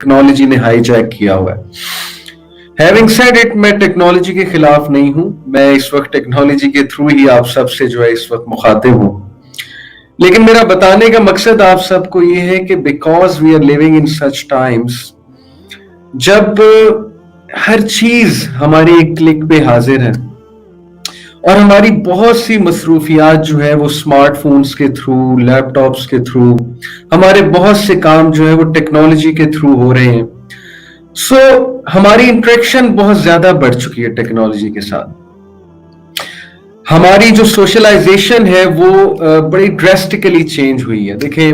Technology ने hijack किया हुआ है। हैविंग सेड इट, मैं टेक्नोलॉजी के खिलाफ नहीं हूं, मैं इस वक्त टेक्नोलॉजी के थ्रू ही आप सबसे जो है इस वक्त मुखातिब हूं, लेकिन मेरा बताने का मकसद आप सबको ये है कि because we are living in such times, जब हर चीज हमारी एक क्लिक पे हाजिर है और हमारी बहुत सी मसरूफियात जो है वो स्मार्टफोन्स के थ्रू, लैपटॉप्स के थ्रू, हमारे बहुत से काम जो है वो टेक्नोलॉजी के थ्रू हो रहे हैं। सो हमारी इंटरेक्शन बहुत ज्यादा बढ़ चुकी है टेक्नोलॉजी के साथ। हमारी जो सोशलाइजेशन है वो बड़ी ड्रेस्टिकली चेंज हुई है। देखिए,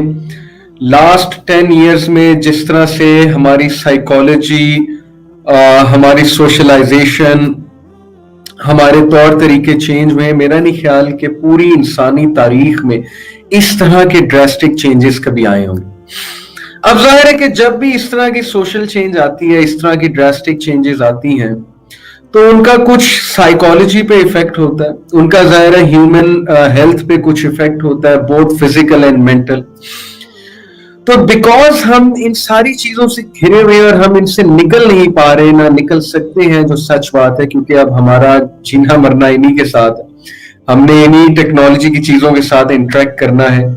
लास्ट 10 इयर्स में जिस तरह से हमारी साइकोलॉजी, हमारी सोशलाइजेशन, हमारे तौर तरीके चेंज हुए, मेरा नहीं ख्याल कि पूरी इंसानी तारीख में इस तरह के ड्रास्टिक चेंजेस कभी आए होंगे। अब जाहिर है कि जब भी इस तरह की सोशल चेंज आती है, इस तरह की ड्रास्टिक चेंजेस आती हैं, तो उनका कुछ साइकोलॉजी पे इफेक्ट होता है, उनका जाहिर है ह्यूमन हेल्थ पे कुछ इफेक्ट होता है, बोथ फिजिकल एंड मेंटल। तो बिकॉज हम इन सारी चीजों से घिरे हुए और हम इनसे निकल नहीं पा रहे, ना निकल सकते हैं, जो सच बात है, क्योंकि अब हमारा जीना मरना इन्हीं के साथ है। हमने इन्हीं टेक्नोलॉजी की चीजों के साथ इंटरेक्ट करना है।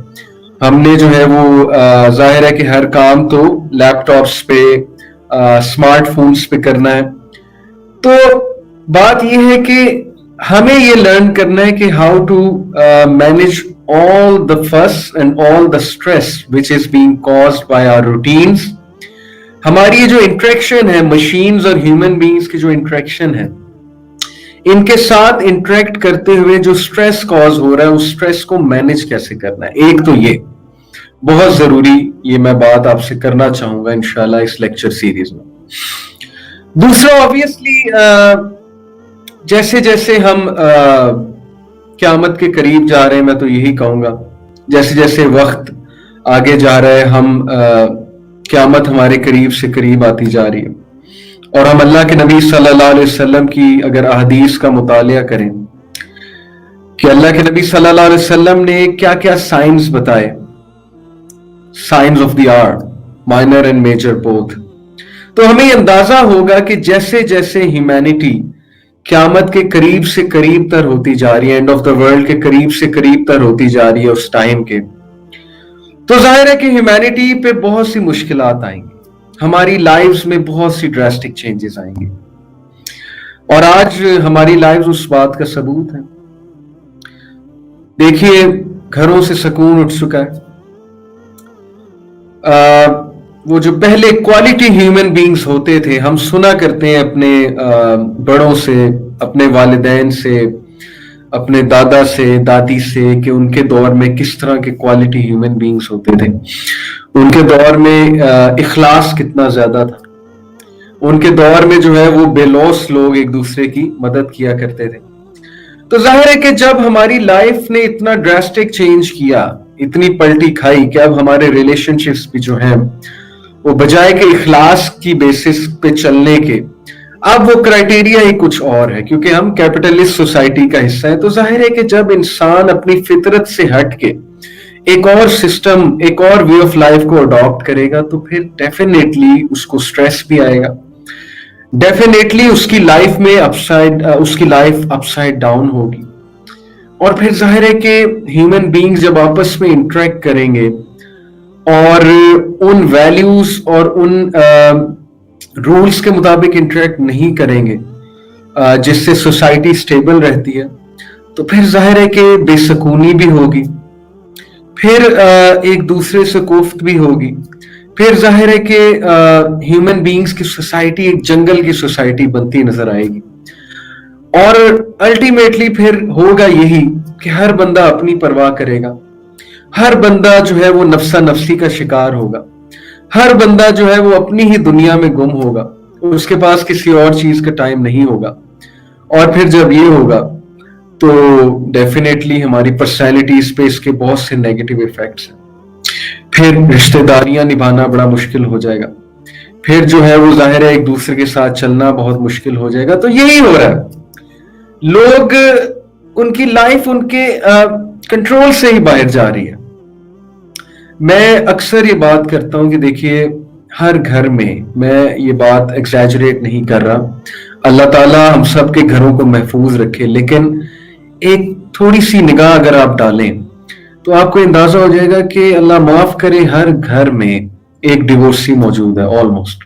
हमने जो है वो जाहिर है कि हर काम तो लैपटॉप्स पे, स्मार्टफोन्स पे करना है। तो बात यह है कि हमें ये लर्न करना है कि how to manage all the fuss and all the stress which is being caused by our routines. हमारी जो इंटरेक्शन है मशीन्स और ह्यूमन बीइंग्स की जो इंटरेक्शन है, इनके साथ इंटरेक्ट करते हुए जो स्ट्रेस कॉज हो रहा है, उस स्ट्रेस को मैनेज कैसे करना है। एक तो ये बहुत जरूरी, ये मैं बात आपसे करना चाहूंगा इंशाल्लाह इस लेक्चर सीरीज में। दूसरा, ऑब्वियसली जैसे जैसे हम क़यामत के करीब जा रहे हैं, मैं तो यही कहूंगा, जैसे जैसे वक्त आगे जा रहा है, हम क़यामत हमारे करीब से करीब आती जा रही है। और हम अल्लाह के नबी सल्लल्लाहु अलैहि वसल्लम की अगर अहदीस का मुतालिया करें कि अल्लाह के नबी सल्लल्लाहु अलैहि वसल्लम ने क्या क्या साइंस बताए, science of the hour, minor and major both, तो हमें अंदाजा होगा कि जैसे जैसे ह्यूमैनिटी क़यामत के करीब से करीब तर होती जा रही है, एंड ऑफ द वर्ल्ड के करीब से करीब तर होती जा रही है उस टाइम के, तो जाहिर है कि ह्यूमैनिटी पे बहुत सी मुश्किलात आएंगी, हमारी लाइव्स में बहुत सी ड्रास्टिक चेंजेस आएंगे। और आज हमारी लाइव्स उस बात का सबूत है। देखिए, घरों से सुकून उठ चुका है। वो जो पहले क्वालिटी ह्यूमन बीइंग्स होते थे, हम सुना करते हैं अपने बड़ों से, अपने वालिदैन से, अपने दादा से, दादी से, कि उनके दौर में किस तरह के क्वालिटी ह्यूमन बीइंग्स होते थे। उनके दौर में इखलास कितना ज्यादा था। उनके दौर में जो है वो बेलौस लोग एक दूसरे की मदद किया करते थे। तो जाहिर है कि जब हमारी लाइफ ने इतना ड्रास्टिक चेंज किया, इतनी पलटी खाई, कि अब हमारे रिलेशनशिप्स भी जो हैं वो बजाय के इखलास की बेसिस पे चलने के, अब वो क्राइटेरिया ही कुछ और है, क्योंकि हम कैपिटलिस्ट सोसाइटी का हिस्सा है। तो जाहिर है कि जब इंसान अपनी फितरत से हट के एक और सिस्टम, एक और वे ऑफ लाइफ को अडॉप्ट करेगा, तो फिर डेफिनेटली उसको स्ट्रेस भी आएगा, डेफिनेटली उसकी लाइफ में उसकी लाइफ अपसाइड डाउन होगी। और फिर जाहिर है कि ह्यूमन बीइंग्स जब आपस में इंटरेक्ट करेंगे और उन वैल्यूज और उन रूल्स के मुताबिक इंटरेक्ट नहीं करेंगे जिससे सोसाइटी स्टेबल रहती है, तो फिर जाहिर है कि बेसुकूनी भी होगी, फिर एक दूसरे से कोफ्त भी होगी, फिर जाहिर है कि ह्यूमन बीइंग्स की सोसाइटी एक जंगल की सोसाइटी बनती नजर आएगी। और अल्टीमेटली फिर होगा यही कि हर बंदा अपनी परवाह करेगा, हर बंदा जो है वो नफ्सा नफ्सी का शिकार होगा, हर बंदा जो है वो अपनी ही दुनिया में गुम होगा, उसके पास किसी और चीज का टाइम नहीं होगा। और फिर जब ये होगा तो डेफिनेटली हमारी पर्सनैलिटीज पे इसके बहुत से नेगेटिव इफेक्ट्स हैं। फिर रिश्तेदारियां निभाना बड़ा मुश्किल हो जाएगा, फिर जो है वो जाहिर है एक दूसरे के साथ चलना बहुत मुश्किल हो जाएगा। तो यही हो रहा है, लोग, उनकी लाइफ उनके कंट्रोल से ही बाहर जा रही है। मैं अक्सर ये बात करता हूं कि देखिए, हर घर में, मैं ये बात एग्जैजरेट नहीं कर रहा, अल्लाह ताला हम सब के घरों को महफूज रखे, लेकिन एक थोड़ी सी निगाह अगर आप डालें तो आपको अंदाजा हो जाएगा कि अल्लाह माफ करे हर घर में एक डिवोर्सी मौजूद है ऑलमोस्ट।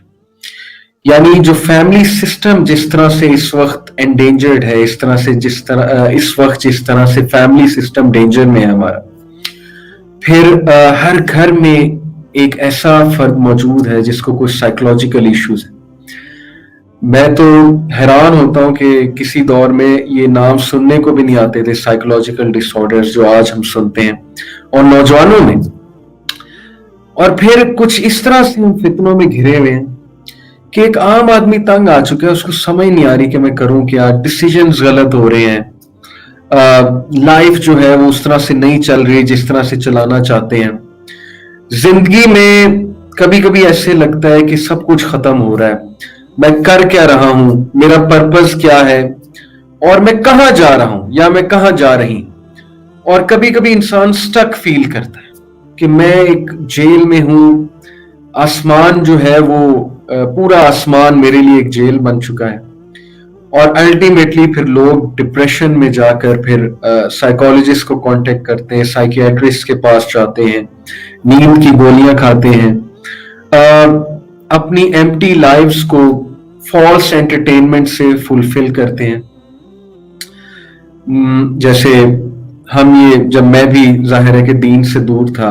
यानी जो फैमिली सिस्टम जिस तरह से इस वक्त एंडेंजर्ड है, इस वक्त जिस तरह से फैमिली सिस्टम डेंजर में है हमारा, फिर हर घर में एक ऐसा फर्द मौजूद है जिसको कुछ साइकोलॉजिकल इश्यूज है। मैं तो हैरान होता हूं कि किसी दौर में ये नाम सुनने को भी नहीं आते थे, साइकोलॉजिकल डिसऑर्डर्स जो आज हम सुनते हैं और नौजवानों में। और फिर कुछ इस तरह से हम फितनों में घिरे हुए हैं कि एक आम आदमी तंग आ चुका है, उसको समझ नहीं आ रही कि मैं करूं क्या, डिसीजंस गलत हो रहे हैं, लाइफ जो है वो उस तरह से नहीं चल रही जिस तरह से चलाना चाहते हैं। जिंदगी में कभी कभी ऐसे लगता है कि सब कुछ खत्म हो रहा है, मैं कर क्या रहा हूं, मेरा पर्पस क्या है, और मैं कहाँ जा रहा हूं या मैं कहाँ जा रही। और कभी कभी इंसान स्टक फील करता है कि मैं एक जेल में हूं, आसमान जो है वो पूरा आसमान मेरे लिए एक जेल बन चुका है। और अल्टीमेटली फिर लोग डिप्रेशन में जाकर फिर साइकोलॉजिस्ट को कांटेक्ट करते हैं, साइकियाट्रिस्ट के पास जाते हैं, नींद की गोलियां खाते हैं, अपनी एम्प्टी लाइव्स को फॉल्स एंटरटेनमेंट से फुलफिल करते हैं। जैसे जब मैं भी जाहिर है कि दीन से दूर था,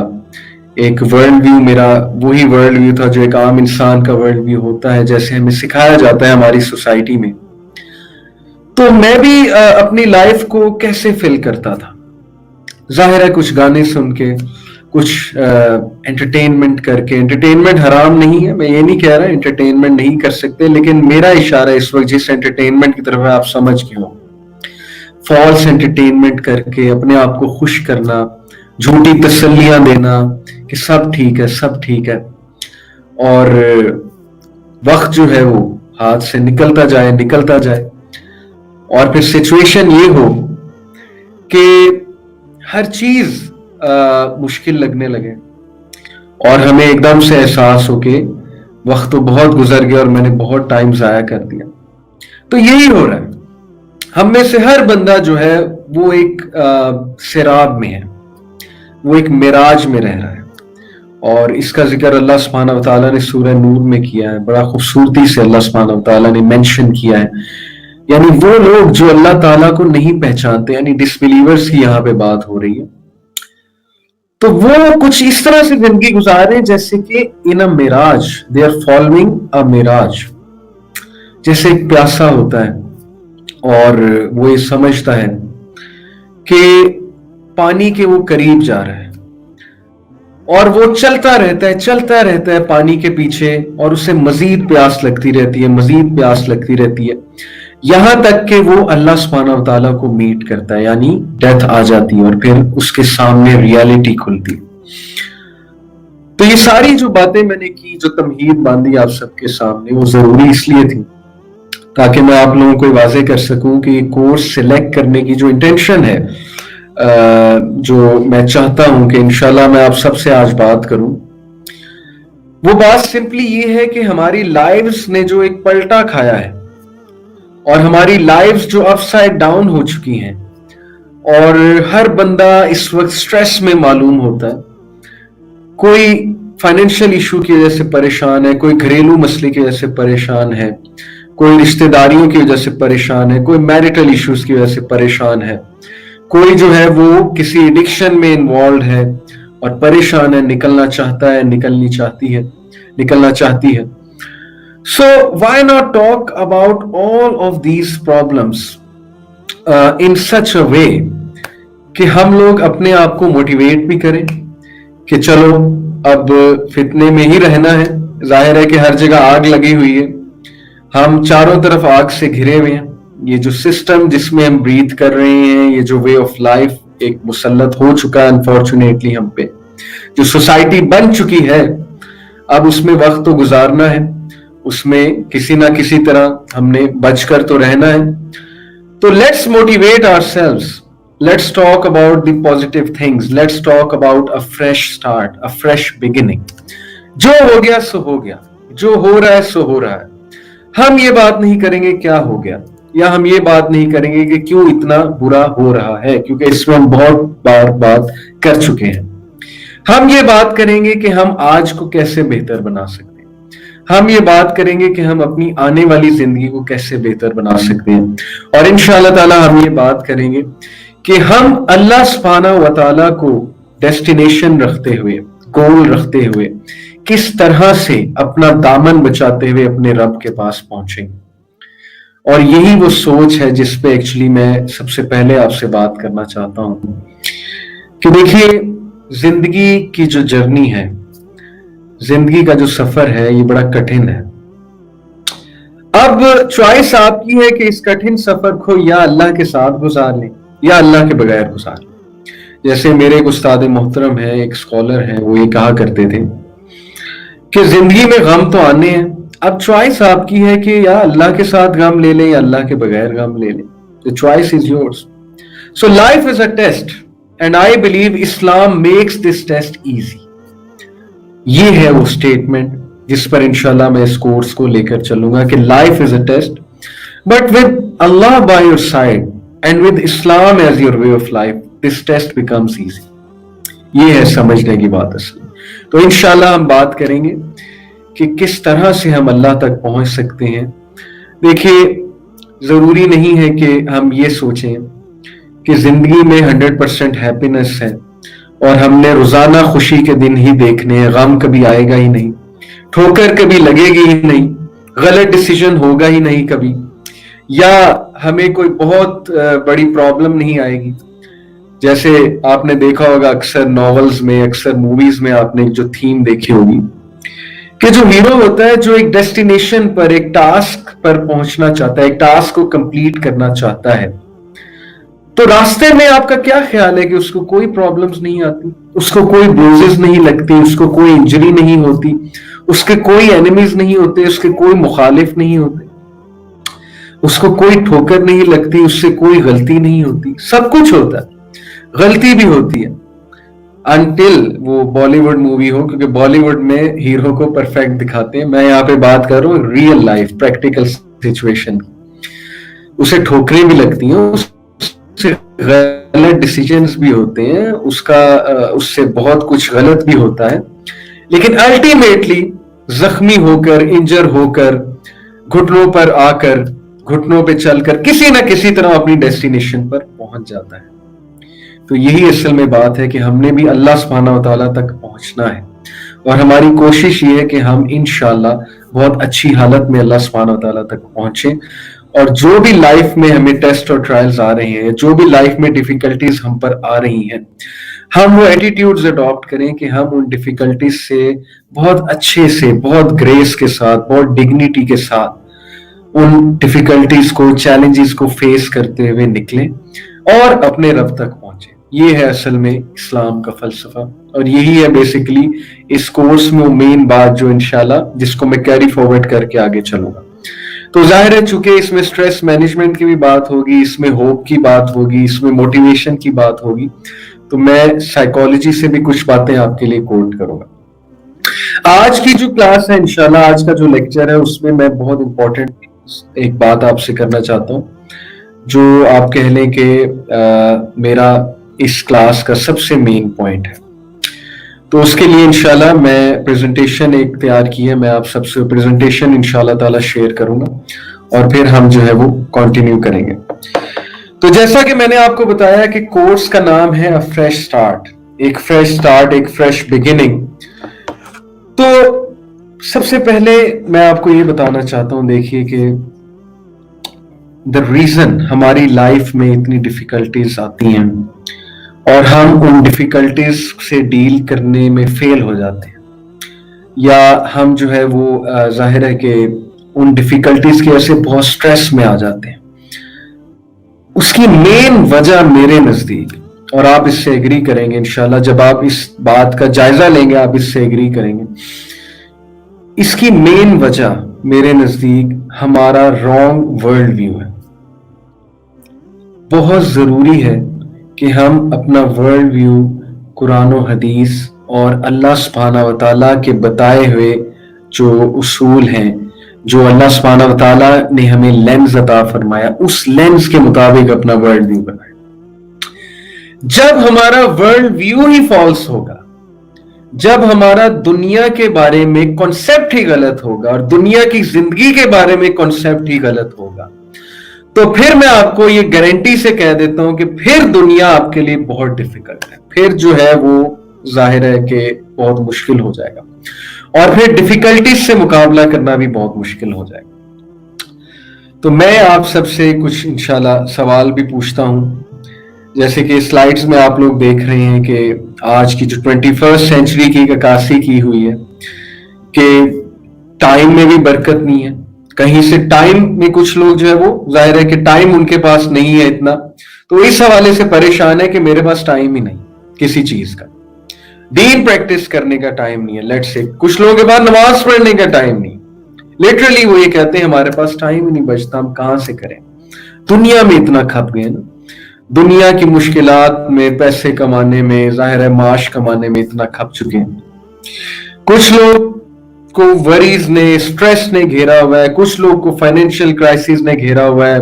एक वर्ल्ड व्यू मेरा वही वर्ल्ड व्यू था जो एक आम इंसान का वर्ल्ड व्यू होता है, जैसे हमें सिखाया जाता है हमारी सोसाइटी में। तो मैं भी अपनी लाइफ को कैसे फिल करता था, जाहिर है कुछ गाने सुन के, कुछ एंटरटेनमेंट करके। एंटरटेनमेंट हराम नहीं है, मैं ये नहीं कह रहा एंटरटेनमेंट नहीं कर सकते, लेकिन मेरा इशारा इस वक्त जिस एंटरटेनमेंट की तरफ है आप समझ के हो, फॉल्स एंटरटेनमेंट करके अपने आप को खुश करना, झूठी तसल्लियां देना कि सब ठीक है सब ठीक है, और वक्त जो है वो हाथ से निकलता जाए और फिर सिचुएशन ये हो कि हर चीज मुश्किल लगने लगे और हमें एकदम से एहसास हो कि वक्त तो बहुत गुजर गया और मैंने बहुत टाइम जाया कर दिया। तो यही हो रहा है, हम में से हर बंदा जो है वो एक सिराब में है, वो एक मिराज में रह रहा है। और इसका जिक्र अल्लाह सुब्हानहू व तआला ने सूरह नूर में किया है, बड़ा खूबसूरती से अल्लाह सुब्हानहू व तआला ने मेंशन किया है। यानी वो लोग जो अल्लाह ताला को नहीं पहचानते, यानी डिसबिलीवर्स की यहाँ पे बात हो रही है, तो वो कुछ इस तरह से जिंदगी गुजारे जैसे कि in a mirage, they are following a mirage. जैसे एक प्यासा होता है और वो ये समझता है कि पानी के वो करीब जा रहा है और वो चलता रहता है पानी के पीछे, और उसे मजीद प्यास लगती रहती है, यहां तक कि वो अल्लाह सुब्हानहू व तआला को मीट करता है, यानी डेथ आ जाती है और फिर उसके सामने रियलिटी खुलती है। तो ये सारी जो बातें मैंने की, जो तमहीद बांधी आप सबके सामने, वो जरूरी इसलिए थी ताकि मैं आप लोगों को वाज़ेह कर सकूं कि कोर्स सिलेक्ट करने की जो इंटेंशन है, जो मैं चाहता हूं कि इंशाल्लाह मैं आप सबसे आज बात करूं, वो बात सिंपली ये है कि हमारी लाइव्स ने जो एक पलटा खाया है और हमारी लाइव्स जो अपसाइड डाउन हो चुकी हैं, और हर बंदा इस वक्त स्ट्रेस में मालूम होता है। कोई फाइनेंशियल इशू की वजह से परेशान है, कोई घरेलू मसले की वजह से परेशान है, कोई रिश्तेदारियों की वजह से परेशान है, कोई मैरिटल इश्यूज की वजह से परेशान है, कोई जो है वो किसी एडिक्शन में इन्वॉल्व है और परेशान है, निकलना चाहता है, निकलना चाहती है। So why not talk about all of these problems in such a way कि हम लोग अपने आप को मोटिवेट भी करें कि चलो अब फितने में ही रहना है। जाहिर है कि हर जगह आग लगी हुई है, हम चारों तरफ आग से घिरे हुए हैं। ये जो सिस्टम जिसमें हम ब्रीथ कर रहे हैं, ये जो वे ऑफ लाइफ एक मुसल्लत हो चुका है अनफॉर्चुनेटली हम पे, जो सोसाइटी बन चुकी है, अब उसमें वक्त तो गुजारना है, उसमें किसी ना किसी तरह हमने बचकर तो रहना है। तो let's motivate ourselves, let's talk about the positive things, let's talk about a fresh start, a fresh beginning. जो हो गया सो हो गया, जो हो रहा है सो हो रहा है। हम ये बात नहीं करेंगे क्या हो गया, या हम ये बात नहीं करेंगे कि क्यों इतना बुरा हो रहा है, क्योंकि इसमें हम बहुत बार बात कर चुके हैं। हम ये बात करेंगे कि हम आज को कैसे बेहतर बना सकते हैं। हम ये बात करेंगे कि हम अपनी आने वाली जिंदगी को कैसे बेहतर बना सकते हैं। और इंशाअल्लाह ताला हम ये बात करेंगे कि हम अल्लाह सुब्हानहू व तआला को डेस्टिनेशन रखते हुए, गोल रखते हुए किस तरह से अपना दामन बचाते हुए अपने रब के पास पहुंचेंगे। और यही वो सोच है जिस पे एक्चुअली मैं सबसे पहले आपसे बात करना चाहता हूं कि देखिए, जिंदगी की जो जर्नी है, जिंदगी का जो सफर है, ये बड़ा कठिन है। अब चॉइस आपकी है कि इस कठिन सफर को या अल्लाह के साथ गुजार लें या अल्लाह के बगैर गुजार लें। जैसे मेरे एक उस्ताद मोहतरम है, एक स्कॉलर है, वो ये कहा करते थे कि जिंदगी में गम तो आने हैं, अब चॉइस आपकी है कि या अल्लाह के साथ गम ले लें या अल्लाह के बगैर गम ले लें। The choice is yours. So life is a test and I believe Islam makes this test easy. ये है वो स्टेटमेंट जिस पर इंशाल्लाह मैं इस कोर्स को लेकर चलूंगा कि life is a test, but with Allah by your side and with Islam as your way of life, this test becomes easy. ये है समझने की बात असल। तो इंशाल्लाह हम बात करेंगे कि किस तरह से हम अल्लाह तक पहुंच सकते हैं। देखिए, जरूरी नहीं है कि हम ये सोचें कि जिंदगी में 100% हैप्पीनेस है और हमने रोजाना खुशी के दिन ही देखने हैं, गम कभी आएगा ही नहीं, ठोकर कभी लगेगी ही नहीं, गलत डिसीजन होगा ही नहीं कभी, या हमें कोई बहुत बड़ी प्रॉब्लम नहीं आएगी। जैसे आपने देखा होगा अक्सर नॉवेल्स में, अक्सर मूवीज में आपने जो थीम देखी होगी कि जो हीरो होता है, जो एक डेस्टिनेशन पर, एक टास्क पर पहुंचना चाहता है, एक टास्क को कंप्लीट करना चाहता है, तो रास्ते में आपका क्या ख्याल है कि उसको कोई प्रॉब्लम्स नहीं आती, उसको कोई ब्रूजेस नहीं लगती, उसको कोई इंजरी नहीं होती, उसके कोई एनिमीज नहीं होते, उसके कोई मुखालिफ नहीं होते, उसको कोई ठोकर नहीं लगती, उससे कोई गलती नहीं होती। सब कुछ होता है, गलती भी होती है, अनटिल वो बॉलीवुड मूवी हो, क्योंकि बॉलीवुड में हीरो को परफेक्ट दिखाते हैं। मैं यहाँ पे बात कर रहा हूँ रियल लाइफ, प्रैक्टिकल सिचुएशन की। उसे ठोकरें भी लगती हैं, उससे गलत डिसीजंस भी होते हैं, उससे बहुत कुछ गलत भी होता है, लेकिन अल्टीमेटली जख्मी होकर, इंजर होकर, घुटनों पर आकर, घुटनों पे चलकर किसी ना किसी तरह अपनी डेस्टिनेशन पर पहुंच जाता है। तो यही असल में बात है कि हमने भी अल्लाह सुब्हानहू व तआला तक पहुंचना है, और हमारी कोशिश ये है कि हम इंशाअल्लाह बहुत अच्छी हालत में अल्लाह सुब्हानहू व तआला तक पहुंचे। और जो भी लाइफ में हमें टेस्ट और ट्रायल्स आ रहे हैं, जो भी लाइफ में डिफिकल्टीज हम पर आ रही हैं, हम वो एटीट्यूड्स अडॉप्ट करें कि हम उन डिफिकल्टीज से बहुत अच्छे से, बहुत ग्रेस के साथ, बहुत डिग्निटी के साथ उन डिफिकल्टीज को, चैलेंजेस को फेस करते हुए निकलें और अपने रब तक पहुंचे। ये है असल में इस्लाम का फलसफा, और यही है बेसिकली इस कोर्स में वो मेन बात जो इंशाल्लाह जिसको मैं कैरी फॉरवर्ड करके आगे चलूंगा। तो जाहिर है, चूंकि इसमें स्ट्रेस मैनेजमेंट की भी बात होगी, इसमें होप की बात होगी, इसमें मोटिवेशन की बात होगी, तो मैं साइकोलॉजी से भी कुछ बातें आपके लिए कोट करूंगा। आज की जो क्लास है, इंशाल्लाह आज का जो लेक्चर है, उसमें मैं बहुत इंपॉर्टेंट एक बात आपसे करना चाहता हूँ, जो आप कह लें कि मेरा इस क्लास का सबसे मेन पॉइंट है। तो उसके लिए इंशाल्लाह मैं प्रेजेंटेशन एक तैयार की है, मैं आप सबसे प्रेजेंटेशन इंशाल्लाह ताला शेयर करूंगा और फिर हम जो है वो कंटिन्यू करेंगे। तो जैसा कि मैंने आपको बताया कि कोर्स का नाम है अ फ्रेश स्टार्ट, एक फ्रेश स्टार्ट, एक फ्रेश बिगिनिंग। तो सबसे पहले मैं आपको ये बताना चाहता हूं, देखिए कि द रीजन हमारी लाइफ में इतनी डिफिकल्टीज आती हैं और हम उन डिफिकल्टीज से डील करने में फेल हो जाते हैं, या हम जो है वो जाहिर है कि उन डिफिकल्टीज की वजह से बहुत स्ट्रेस में आ जाते हैं, उसकी मेन वजह मेरे नजदीक, और आप इससे एग्री करेंगे इंशाल्लाह, जब आप इस बात का जायजा लेंगे आप इससे एग्री करेंगे, इसकी मेन वजह मेरे नजदीक हमारा रॉन्ग वर्ल्ड व्यू है। बहुत जरूरी है कि हम अपना वर्ल्ड व्यू कुरान और हदीस और अल्लाह सुब्हाना व तआला के बताए हुए जो उसूल हैं, जो अल्लाह सुब्हाना व तआला ने हमें लेंस अता फरमाया, उस लेंस के मुताबिक अपना वर्ल्ड व्यू बनाए। जब हमारा वर्ल्ड व्यू ही फॉल्स होगा, जब हमारा दुनिया के बारे में कॉन्सेप्ट ही गलत होगा और दुनिया की जिंदगी के बारे में कॉन्सेप्ट ही गलत होगा, तो फिर मैं आपको ये गारंटी से कह देता हूं कि फिर दुनिया आपके लिए बहुत डिफिकल्ट है, फिर जो है वो जाहिर है कि बहुत मुश्किल हो जाएगा और फिर डिफिकल्टीज से मुकाबला करना भी बहुत मुश्किल हो जाएगा। तो मैं आप सबसे कुछ इंशाल्लाह सवाल भी पूछता हूं, जैसे कि स्लाइड्स में आप लोग देख रहे हैं कि आज की जो 21st सेंचुरी की अक्कासी की हुई है कि टाइम में भी बरकत नहीं है। कहीं से टाइम में कुछ लोग जो है वो जाहिर है कि टाइम उनके पास नहीं है इतना, तो इस हवाले से परेशान है कि मेरे पास टाइम ही नहीं किसी चीज का, दीन प्रैक्टिस करने का टाइम नहीं है। लेट्स से कुछ लोगों के पास नमाज पढ़ने का टाइम नहीं, लिटरली वो ये कहते हैं हमारे पास टाइम ही नहीं बचता, हम कहां से करें। दुनिया में इतना खप गए ना, दुनिया की मुश्किलात में, पैसे कमाने में, जाहिर है माश कमाने में इतना खप चुके हैं। कुछ लोग को वरीज ने, स्ट्रेस ने घेरा हुआ है, कुछ लोग को फाइनेंशियल क्राइसिस ने घेरा हुआ है,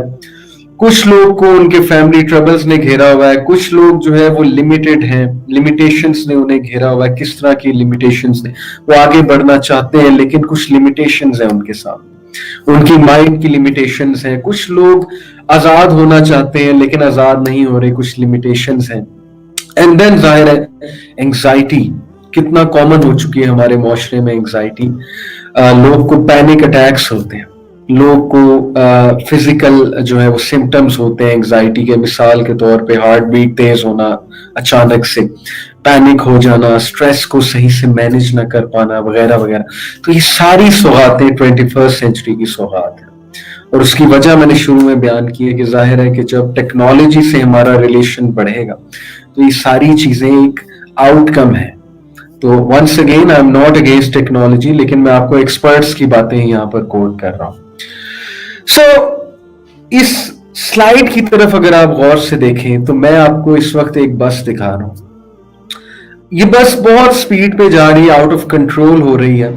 कुछ लोग को उनके फैमिली ट्रबल्स ने घेरा हुआ है, कुछ लोग जो है वो लिमिटेड हैं, लिमिटेशंस ने उन्हें घेरा हुआ है। किस तरह की लिमिटेशंस ने, वो आगे बढ़ना चाहते हैं लेकिन कुछ लिमिटेशंस हैं उनके साथ, उनकी माइंड की लिमिटेशंस हैं। कुछ लोग आजाद होना चाहते हैं लेकिन आजाद नहीं हो रहे, कुछ लिमिटेशंस हैं। एंड देन जाहिर है एंग्जाइटी कितना कॉमन हो चुकी है हमारे माशरे में। एंग्जाइटी, लोग को पैनिक अटैक्स होते हैं, लोग को फिजिकल जो है वो सिम्टम्स होते हैं एंग्जाइटी के, मिसाल के तौर पे हार्ट बीट तेज होना, अचानक से पैनिक हो जाना, स्ट्रेस को सही से मैनेज ना कर पाना, वगैरह वगैरह। तो ये सारी सौगातें 21st सेंचुरी की सौगात है और उसकी वजह मैंने शुरू में बयान की है कि जाहिर है कि जब टेक्नोलॉजी से हमारा रिलेशन बढ़ेगा तो ये सारी चीजें एक आउटकम है। तो once again I am not against technology, लेकिन मैं आपको एक्सपर्ट्स की बातें यहाँ पर कोट कर रहा हूं। सो इस स्लाइड की तरफ अगर आप गौर से देखें तो मैं आपको इस वक्त एक बस दिखा रहा हूं। ये बस बहुत स्पीड पे जा रही है, आउट ऑफ कंट्रोल हो रही है,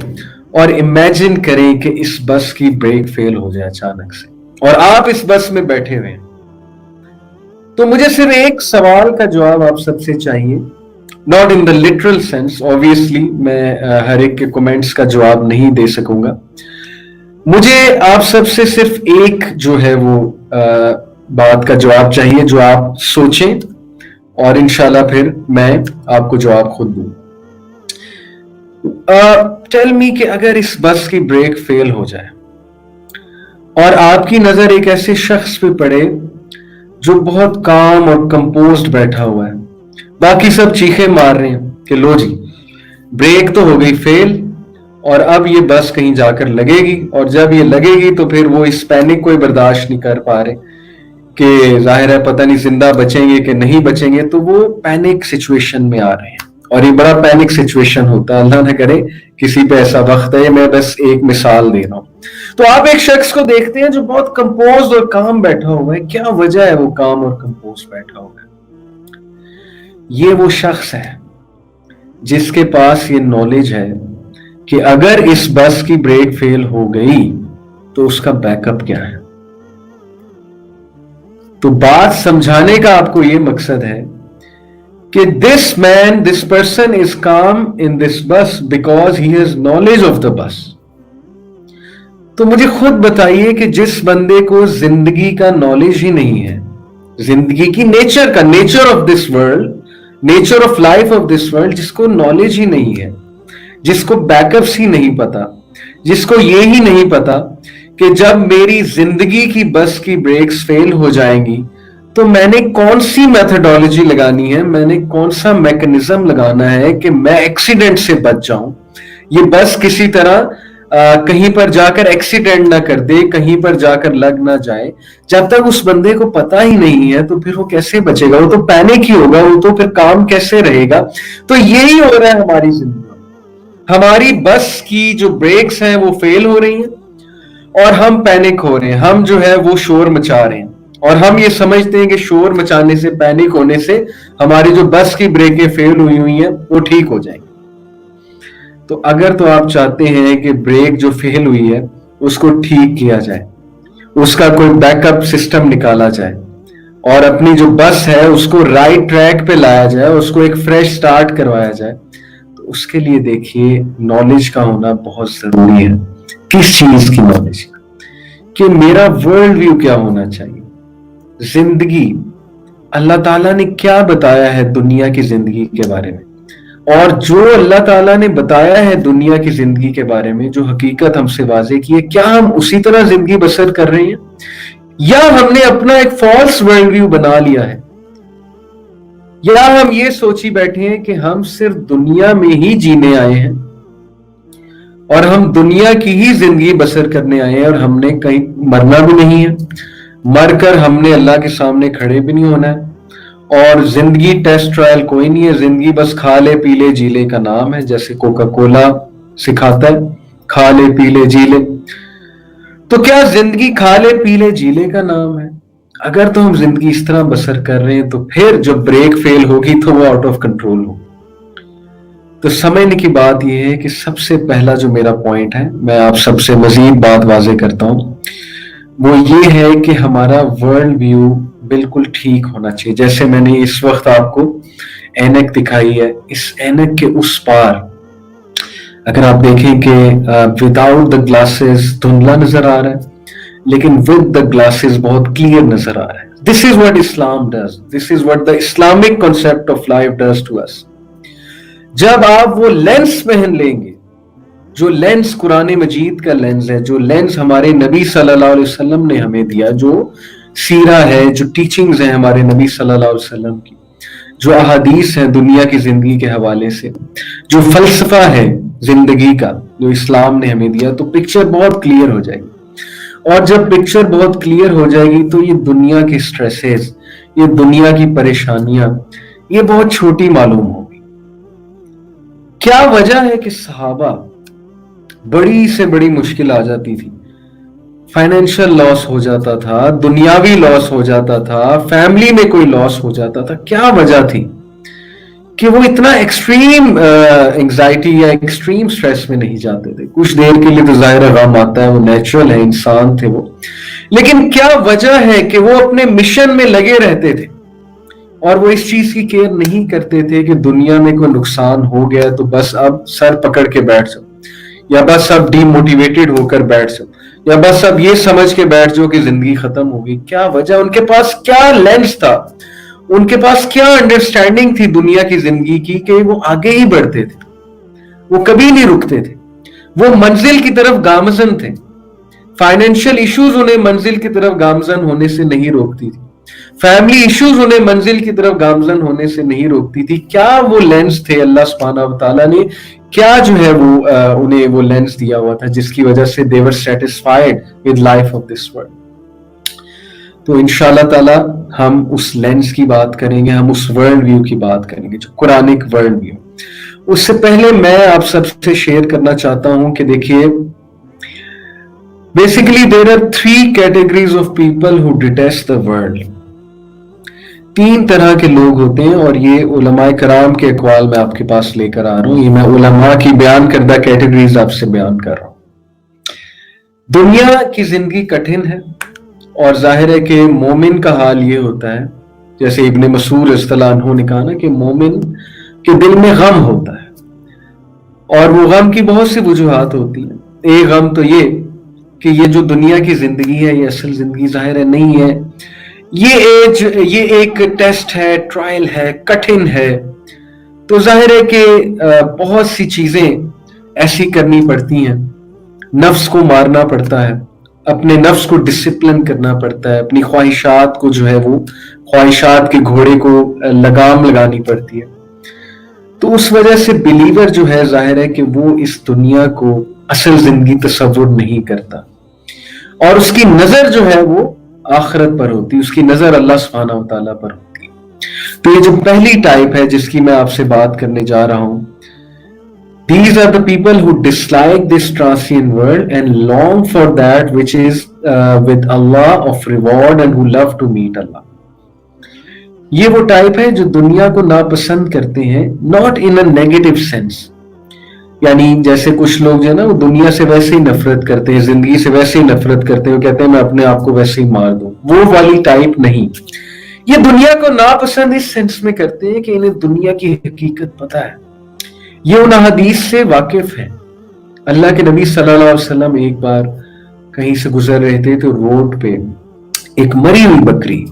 और इमेजिन करें कि इस बस की ब्रेक फेल हो जाए अचानक से और आप इस बस में बैठे हुए हैं। तो मुझे सिर्फ एक सवाल का जवाब आप सबसे चाहिए, not in the literal sense, obviously मैं हर एक के कमेंट्स का जवाब नहीं दे सकूंगा। मुझे आप सबसे सिर्फ एक जो है वो बात का जवाब चाहिए जो आप सोचें और इंशाल्लाह फिर मैं आपको जवाब खुद दूं। टेल मी कि अगर इस बस की ब्रेक फेल हो जाए और आपकी नजर एक ऐसे शख्स पे पड़े जो बहुत काम और कंपोज्ड बैठा हुआ है, बाकी सब चीखें मार रहे हैं कि लो जी ब्रेक तो हो गई फेल और अब ये बस कहीं जाकर लगेगी, और जब ये लगेगी तो फिर वो इस पैनिक को ही बर्दाश्त नहीं कर पा रहे कि जाहिर है पता नहीं जिंदा बचेंगे कि नहीं बचेंगे, तो वो पैनिक सिचुएशन में आ रहे हैं और ये बड़ा पैनिक सिचुएशन होता है। अल्लाह न करे किसी पे ऐसा वक्त है, मैं बस एक मिसाल दे रहा हूं। तो आप एक शख्स को देखते हैं जो बहुत कंपोज और काम बैठा हुआ है। क्या वजह है वो काम और कंपोज बैठा हुआ है? ये वो शख्स है जिसके पास ये नॉलेज है कि अगर इस बस की ब्रेक फेल हो गई तो उसका बैकअप क्या है। तो बात समझाने का आपको ये मकसद है कि दिस पर्सन इज काम इन दिस बस because he has knowledge of the bus. तो मुझे खुद बताइए कि जिस बंदे को जिंदगी का नॉलेज ही नहीं है, जिंदगी की नेचर का, nature of this world, nature of life of this world, जिसको नॉलेज ही नहीं है, जिसको बैकअप्स ही नहीं पता, जिसको ये ही नहीं पता कि जब मेरी जिंदगी की बस की ब्रेक्स फेल हो जाएंगी तो मैंने कौन सी मेथडोलॉजी लगानी है, मैंने कौन सा मैकेनिज्म लगाना है कि मैं एक्सीडेंट से बच जाऊं, ये बस किसी तरह कहीं पर जाकर एक्सीडेंट ना कर दे, कहीं पर जाकर लग ना जाए। जब तक उस बंदे को पता ही नहीं है तो फिर वो कैसे बचेगा, वो तो पैनिक ही होगा, वो तो फिर काम कैसे रहेगा। तो यही हो रहा है हमारी जिंदगी। हमारी बस की जो ब्रेक्स हैं वो फेल हो रही हैं और हम पैनिक हो रहे हैं, हम जो है वो शोर मचा रहे हैं और हम ये समझते हैं कि शोर मचाने से, पैनिक होने से हमारी जो बस की ब्रेकें फेल हुई हैं वो ठीक हो जाएंगी। تو اگر تو آپ چاہتے ہیں کہ بریک جو فیل ہوئی ہے اس کو ٹھیک کیا جائے، اس کا کوئی بیک اپ سسٹم نکالا جائے اور اپنی جو بس ہے اس کو رائٹ ٹریک پہ لایا جائے، اس کو ایک فریش سٹارٹ کروایا جائے، تو اس کے لیے دیکھیے نالج کا ہونا بہت ضروری ہے۔ کس چیز کی نالج؟ کہ میرا ورلڈ ویو کیا ہونا چاہیے، زندگی اللہ تعالیٰ نے کیا بتایا ہے دنیا کی زندگی کے بارے میں، اور جو اللہ تعالیٰ نے بتایا ہے دنیا کی زندگی کے بارے میں، جو حقیقت ہم سے واضح کی ہے، کیا ہم اسی طرح زندگی بسر کر رہے ہیں یا ہم نے اپنا ایک فالس ورلڈ ویو بنا لیا ہے، یا ہم یہ سوچی بیٹھے ہیں کہ ہم صرف دنیا میں ہی جینے آئے ہیں اور ہم دنیا کی ہی زندگی بسر کرنے آئے ہیں اور ہم نے کہیں مرنا بھی نہیں ہے، مر کر ہم نے اللہ کے سامنے کھڑے بھی نہیں ہونا ہے، اور زندگی ٹیسٹ ٹرائل کوئی نہیں ہے، زندگی بس کھا لے پی لے جی لے کا نام ہے، جیسے کوکا کولا سکھاتا ہے، کھا لے پی لے جی لے۔ تو کیا زندگی کھا لے پی لے جی لے کا نام ہے؟ اگر تو ہم زندگی اس طرح بسر کر رہے ہیں تو پھر جب بریک فیل ہوگی تو وہ آؤٹ آف کنٹرول ہو۔ تو سمجھنے کی بات یہ ہے کہ سب سے پہلا جو میرا پوائنٹ ہے، میں آپ سب سے مزید بات واضح کرتا ہوں، وہ یہ ہے کہ ہمارا ورلڈ ویو بالکل ٹھیک ہونا چاہیے۔ جیسے میں نے اس وقت آپ کو اینک دکھائی ہے، اس اینک کے اس پار اگر آپ دیکھیں کہ وداؤٹ دا گلاسز دھندلا نظر آ رہا ہے، لیکن ود دا گلاسز بہت کلیئر نظر آ رہا ہے۔ This is what Islam does, this is what the Islamic concept of life does to us. جب آپ وہ لینس پہن لیں گے، جو لینس قرآن مجید کا لینس ہے، جو لینس ہمارے نبی صلی اللہ علیہ وسلم نے ہمیں دیا، جو سیرہ ہے، جو ٹیچنگز ہیں ہمارے نبی صلی اللہ علیہ وسلم کی، جو احادیث ہیں دنیا کی زندگی کے حوالے سے، جو فلسفہ ہے زندگی کا جو اسلام نے ہمیں دیا، تو پکچر بہت کلیئر ہو جائے گی۔ اور جب پکچر بہت کلیئر ہو جائے گی تو یہ دنیا کے سٹریسز، یہ دنیا کی پریشانیاں، یہ بہت چھوٹی معلوم ہوگی۔ کیا وجہ ہے کہ صحابہ بڑی سے بڑی مشکل آ جاتی تھی، فائنینشل لاس ہو جاتا تھا، دنیاوی لاس ہو جاتا تھا، فیملی میں کوئی لاس ہو جاتا تھا، کیا وجہ تھی کہ وہ اتنا ایکسٹریم انگزائٹی یا ایکسٹریم سٹریس میں نہیں جاتے تھے؟ کچھ دیر کے لیے تو ظاہر غم آتا ہے، وہ نیچرل ہے، انسان تھے وہ، لیکن کیا وجہ ہے کہ وہ اپنے مشن میں لگے رہتے تھے اور وہ اس چیز کی کیئر نہیں کرتے تھے کہ دنیا میں کوئی نقصان ہو گیا تو بس اب سر پکڑ کے بیٹھ جاؤ، یا بس اب ڈی موٹیویٹڈ ہو کر بیٹھ جاؤ، یا بس اب یہ سمجھ کے بیٹھ جاؤ کہ زندگی ختم ہوگی؟ کیا وجہ؟ ان کے پاس کیا لینس تھا، ان کے پاس کیا انڈرسٹینڈنگ تھی دنیا کی زندگی کی کہ وہ آگے ہی بڑھتے تھے، وہ کبھی نہیں رکتے تھے، وہ منزل کی طرف گامزن تھے۔ فائنینشیل ایشوز انہیں منزل کی طرف گامزن ہونے سے نہیں روکتی تھی، فیملی ایشوز انہیں منزل کی طرف گامزن ہونے سے نہیں روکتی تھی۔ کیا وہ لینس تھے؟ اللہ سبحانہ و تعالیٰ نے کیا جو ہے وہ انہیں وہ لینس دیا ہوا تھا جس کی وجہ سے they were satisfied with life of this world۔ تو انشاءاللہ تعالی ہم اس لینس کی بات کریں گے، ہم اس ورلڈ ویو کی بات کریں گے جو قرآنک ورلڈ ویو۔ اس سے پہلے میں آپ سب سے شیئر کرنا چاہتا ہوں کہ دیکھیے basically there are three categories of people who detest the world۔ تین طرح کے لوگ ہوتے ہیں، اور یہ علماء کرام کے اقوال میں آپ کے پاس لے کر آ رہا ہوں، یہ میں علماء کی بیان کردہ کیٹیگریز آپ سے بیان کر رہا ہوں۔ دنیا کی زندگی کٹھن ہے، اور ظاہر ہے کہ مومن کا حال یہ ہوتا ہے، جیسے ابن مسعود رضی اللہ عنہ نے کہا نا کہ مومن کے دل میں غم ہوتا ہے، اور وہ غم کی بہت سی وجوہات ہوتی ہیں۔ ایک غم تو یہ کہ یہ جو دنیا کی زندگی ہے یہ اصل زندگی ظاہر ہے نہیں ہے، یہ ایک ٹیسٹ ہے، ٹرائل ہے، کٹھن ہے، تو ظاہر ہے کہ بہت سی چیزیں ایسی کرنی پڑتی ہیں، نفس کو مارنا پڑتا ہے، اپنے نفس کو ڈسپلن کرنا پڑتا ہے، اپنی خواہشات کو جو ہے وہ خواہشات کے گھوڑے کو لگام لگانی پڑتی ہے۔ تو اس وجہ سے بلیور جو ہے ظاہر ہے کہ وہ اس دنیا کو اصل زندگی تصور نہیں کرتا، اور اس کی نظر جو ہے وہ آخرت پر ہوتی، اس کی نظر اللہ سبحانہ و تعالیٰ پر ہوتی۔ تو یہ جو پہلی ٹائپ ہے جس کی میں آپ سے بات کرنے جا رہا ہوں، these are the people who dislike this transient world and long for that which is with Allah of reward and who love to meet Allah۔ یہ وہ ٹائپ ہے جو دنیا کو ناپسند کرتے ہیں، not in a negative sense، यानी जैसे कुछ लोग जो है ना वो दुनिया से वैसे ही नफरत करते हैं, जिंदगी से वैसे ही नफरत करते हैं, वो कहते हैं मैं अपने आप को वैसे ही मार दूं, वो वाली टाइप नहीं। ये दुनिया को नापसंद इस सेंस में करते हैं कि इन्हें दुनिया की हकीकत पता है, ये उन हदीस से वाकिफ है। अल्लाह के नबी सल्लल्लाहु अलैहि वसल्लम एक बार कहीं से गुजर रहे थे तो रोड पे एक मरी हुई बकरी,